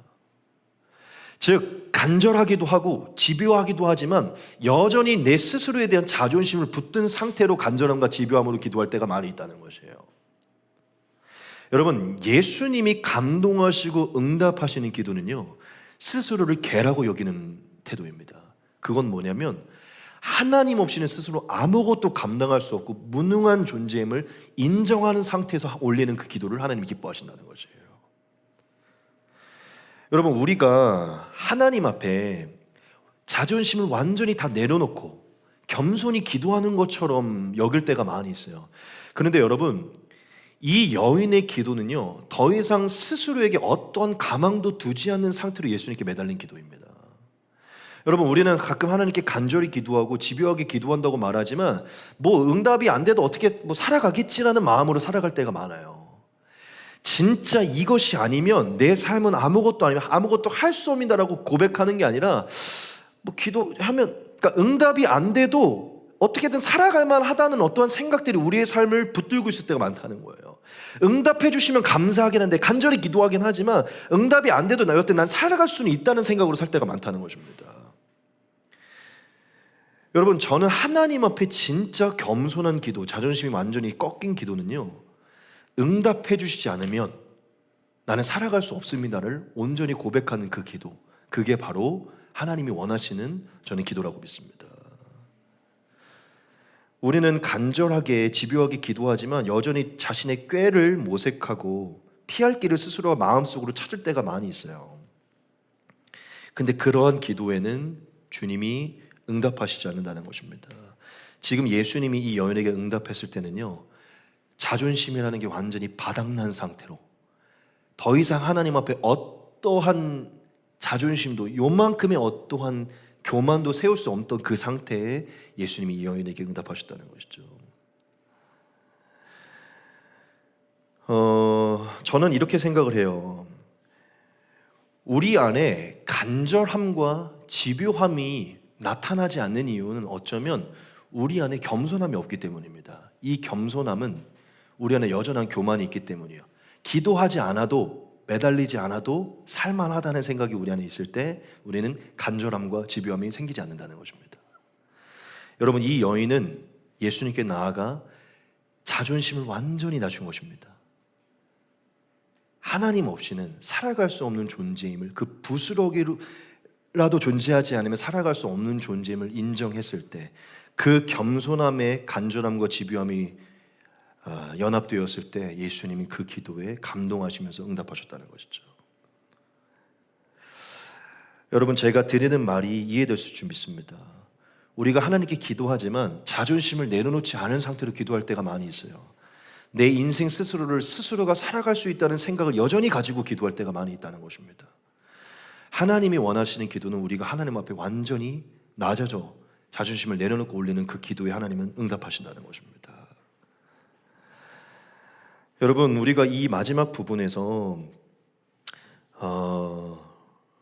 [SPEAKER 1] 즉, 간절하기도 하고 집요하기도 하지만 여전히 내 스스로에 대한 자존심을 붙든 상태로 간절함과 집요함으로 기도할 때가 많이 있다는 것이에요. 여러분, 예수님이 감동하시고 응답하시는 기도는요, 스스로를 개라고 여기는 태도입니다. 그건 뭐냐면 하나님 없이는 스스로 아무것도 감당할 수 없고 무능한 존재임을 인정하는 상태에서 올리는 그 기도를 하나님이 기뻐하신다는 것이에요. 여러분, 우리가 하나님 앞에 자존심을 완전히 다 내려놓고 겸손히 기도하는 것처럼 여길 때가 많이 있어요. 그런데 여러분, 이 여인의 기도는요, 더 이상 스스로에게 어떠한 가망도 두지 않는 상태로 예수님께 매달린 기도입니다. 여러분, 우리는 가끔 하나님께 간절히 기도하고 집요하게 기도한다고 말하지만 뭐 응답이 안 돼도 어떻게 뭐 살아가겠지라는 마음으로 살아갈 때가 많아요. 진짜 이것이 아니면 내 삶은 아무것도 아니면 아무것도 할 수 없다라고 고백하는 게 아니라, 뭐 기도하면, 그러니까 응답이 안 돼도 어떻게든 살아갈 만하다는 어떠한 생각들이 우리의 삶을 붙들고 있을 때가 많다는 거예요. 응답해 주시면 감사하긴 한데 간절히 기도하긴 하지만 응답이 안 돼도 나 여태 난 살아갈 수는 있다는 생각으로 살 때가 많다는 것입니다. 여러분, 저는 하나님 앞에 진짜 겸손한 기도, 자존심이 완전히 꺾인 기도는요, 응답해 주시지 않으면 나는 살아갈 수 없습니다를 온전히 고백하는 그 기도, 그게 바로 하나님이 원하시는 저는 기도라고 믿습니다. 우리는 간절하게 집요하게 기도하지만 여전히 자신의 꾀를 모색하고 피할 길을 스스로 마음속으로 찾을 때가 많이 있어요. 근데 그러한 기도에는 주님이 응답하시지 않는다는 것입니다. 지금 예수님이 이 여인에게 응답했을 때는요, 자존심이라는 게 완전히 바닥난 상태로 더 이상 하나님 앞에 어떠한 자존심도 요만큼의 어떠한 교만도 세울 수 없던 그 상태에 예수님이 이 여인에게 응답하셨다는 것이죠. 저는 이렇게 생각을 해요. 우리 안에 간절함과 집요함이 나타나지 않는 이유는 어쩌면 우리 안에 겸손함이 없기 때문입니다. 이 겸손함은 우리 안에 여전한 교만이 있기 때문이에요. 기도하지 않아도, 매달리지 않아도 살만하다는 생각이 우리 안에 있을 때 우리는 간절함과 집요함이 생기지 않는다는 것입니다. 여러분, 이 여인은 예수님께 나아가 자존심을 완전히 낮춘 것입니다. 하나님 없이는 살아갈 수 없는 존재임을, 그 부스러기라도 존재하지 않으면 살아갈 수 없는 존재임을 인정했을 때 그 겸손함의 간절함과 집요함이 연합되었을 때 예수님이 그 기도에 감동하시면서 응답하셨다는 것이죠. 여러분, 제가 드리는 말이 이해됐을 줄 믿습니다. 우리가 하나님께 기도하지만 자존심을 내려놓지 않은 상태로 기도할 때가 많이 있어요. 내 인생 스스로를 스스로가 살아갈 수 있다는 생각을 여전히 가지고 기도할 때가 많이 있다는 것입니다. 하나님이 원하시는 기도는 우리가 하나님 앞에 완전히 낮아져 자존심을 내려놓고 올리는 그 기도에 하나님은 응답하신다는 것입니다. 여러분, 우리가 이 마지막 부분에서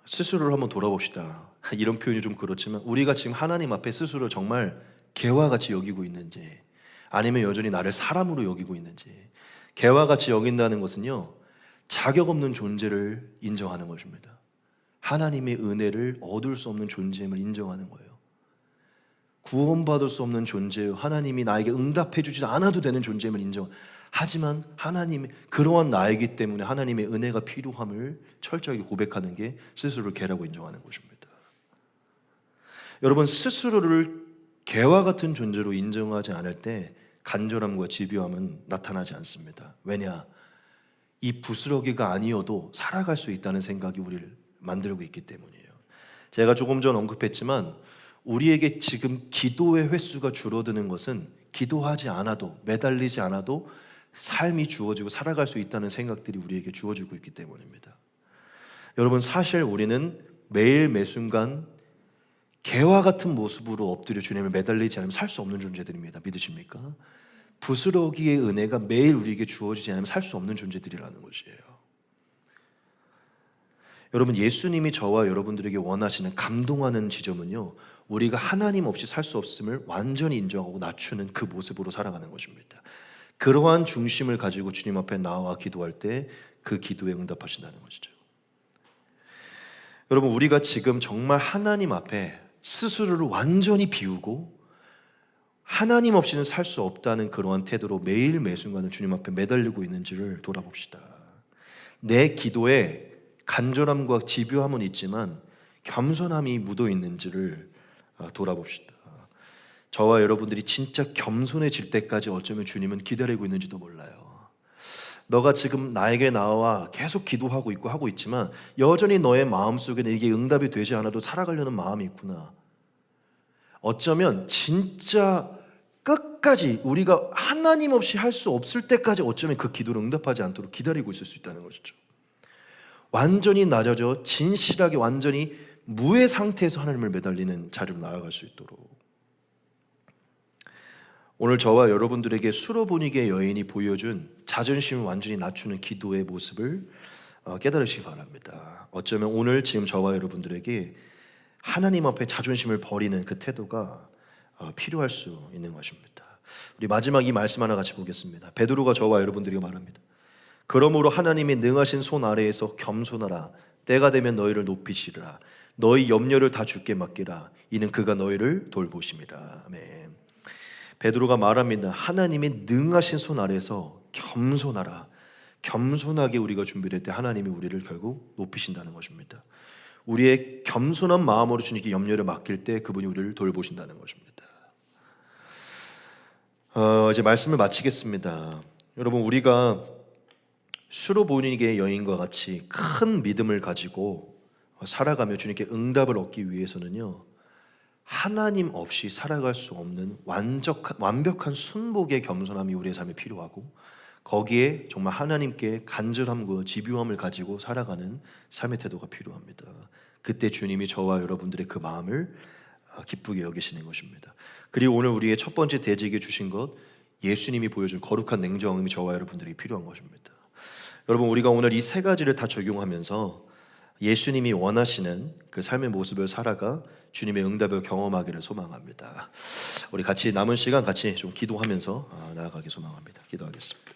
[SPEAKER 1] 스스로를 한번 돌아봅시다. 이런 표현이 좀 그렇지만 우리가 지금 하나님 앞에 스스로 정말 개와 같이 여기고 있는지, 아니면 여전히 나를 사람으로 여기고 있는지. 개와 같이 여긴다는 것은요, 자격 없는 존재를 인정하는 것입니다. 하나님의 은혜를 얻을 수 없는 존재임을 인정하는 거예요. 구원받을 수 없는 존재요, 하나님이 나에게 응답해 주지 않아도 되는 존재임을 하지만 하나님의 그러한 나이기 때문에 하나님의 은혜가 필요함을 철저하게 고백하는 게 스스로를 개라고 인정하는 것입니다. 여러분, 스스로를 개와 같은 존재로 인정하지 않을 때 간절함과 집요함은 나타나지 않습니다. 왜냐? 이 부스러기가 아니어도 살아갈 수 있다는 생각이 우리를 만들고 있기 때문이에요. 제가 조금 전 언급했지만 우리에게 지금 기도의 횟수가 줄어드는 것은 기도하지 않아도, 매달리지 않아도 삶이 주어지고 살아갈 수 있다는 생각들이 우리에게 주어지고 있기 때문입니다. 여러분, 사실 우리는 매일 매순간 개와 같은 모습으로 엎드려 주님을 매달리지 않으면 살 수 없는 존재들입니다. 믿으십니까? 부스러기의 은혜가 매일 우리에게 주어지지 않으면 살 수 없는 존재들이라는 것이에요. 여러분, 예수님이 저와 여러분들에게 원하시는 감동하는 지점은요, 우리가 하나님 없이 살 수 없음을 완전히 인정하고 낮추는 그 모습으로 살아가는 것입니다. 그러한 중심을 가지고 주님 앞에 나와 기도할 때 그 기도에 응답하신다는 것이죠. 여러분, 우리가 지금 정말 하나님 앞에 스스로를 완전히 비우고 하나님 없이는 살 수 없다는 그러한 태도로 매일 매순간을 주님 앞에 매달리고 있는지를 돌아봅시다. 내 기도에 간절함과 집요함은 있지만 겸손함이 묻어 있는지를 돌아봅시다. 저와 여러분들이 진짜 겸손해질 때까지 어쩌면 주님은 기다리고 있는지도 몰라요. 너가 지금 나에게 나와 계속 기도하고 있고 하고 있지만 여전히 너의 마음속에는 이게 응답이 되지 않아도 살아가려는 마음이 있구나. 어쩌면 진짜 끝까지 우리가 하나님 없이 할 수 없을 때까지 어쩌면 그 기도를 응답하지 않도록 기다리고 있을 수 있다는 것이죠. 완전히 낮아져 진실하게 완전히 무의 상태에서 하나님을 매달리는 자리로 나아갈 수 있도록. 오늘 저와 여러분들에게 수로보니게 여인이 보여준 자존심을 완전히 낮추는 기도의 모습을 깨달으시기 바랍니다. 어쩌면 오늘 지금 저와 여러분들에게 하나님 앞에 자존심을 버리는 그 태도가 필요할 수 있는 것입니다. 우리 마지막 이 말씀 하나 같이 보겠습니다. 베드로가 저와 여러분들에게 말합니다. 그러므로 하나님이 능하신 손 아래에서 겸손하라. 때가 되면 너희를 높이시리라. 너희 염려를 다 주께 맡기라. 이는 그가 너희를 돌보심이라. 아멘. 베드로가 말합니다. 하나님이 능하신 손 아래에서 겸손하라. 겸손하게 우리가 준비될 때 하나님이 우리를 결국 높이신다는 것입니다. 우리의 겸손한 마음으로 주님께 염려를 맡길 때 그분이 우리를 돌보신다는 것입니다. 이제 말씀을 마치겠습니다. 여러분, 우리가 수로보니게 여인과 같이 큰 믿음을 가지고 살아가며 주님께 응답을 얻기 위해서는요, 하나님 없이 살아갈 수 없는 완벽한 순복의 겸손함이 우리의 삶에 필요하고, 거기에 정말 하나님께 간절함과 집요함을 가지고 살아가는 삶의 태도가 필요합니다. 그때 주님이 저와 여러분들의 그 마음을 기쁘게 여기시는 것입니다. 그리고 오늘 우리의 첫 번째 대지에게 주신 것, 예수님이 보여준 거룩한 냉정함이 저와 여러분들에게 필요한 것입니다. 여러분, 우리가 오늘 이 세 가지를 다 적용하면서 예수님이 원하시는 그 삶의 모습을 살아가 주님의 응답을 경험하기를 소망합니다. 우리 같이 남은 시간 같이 좀 기도하면서 나아가기 소망합니다. 기도하겠습니다.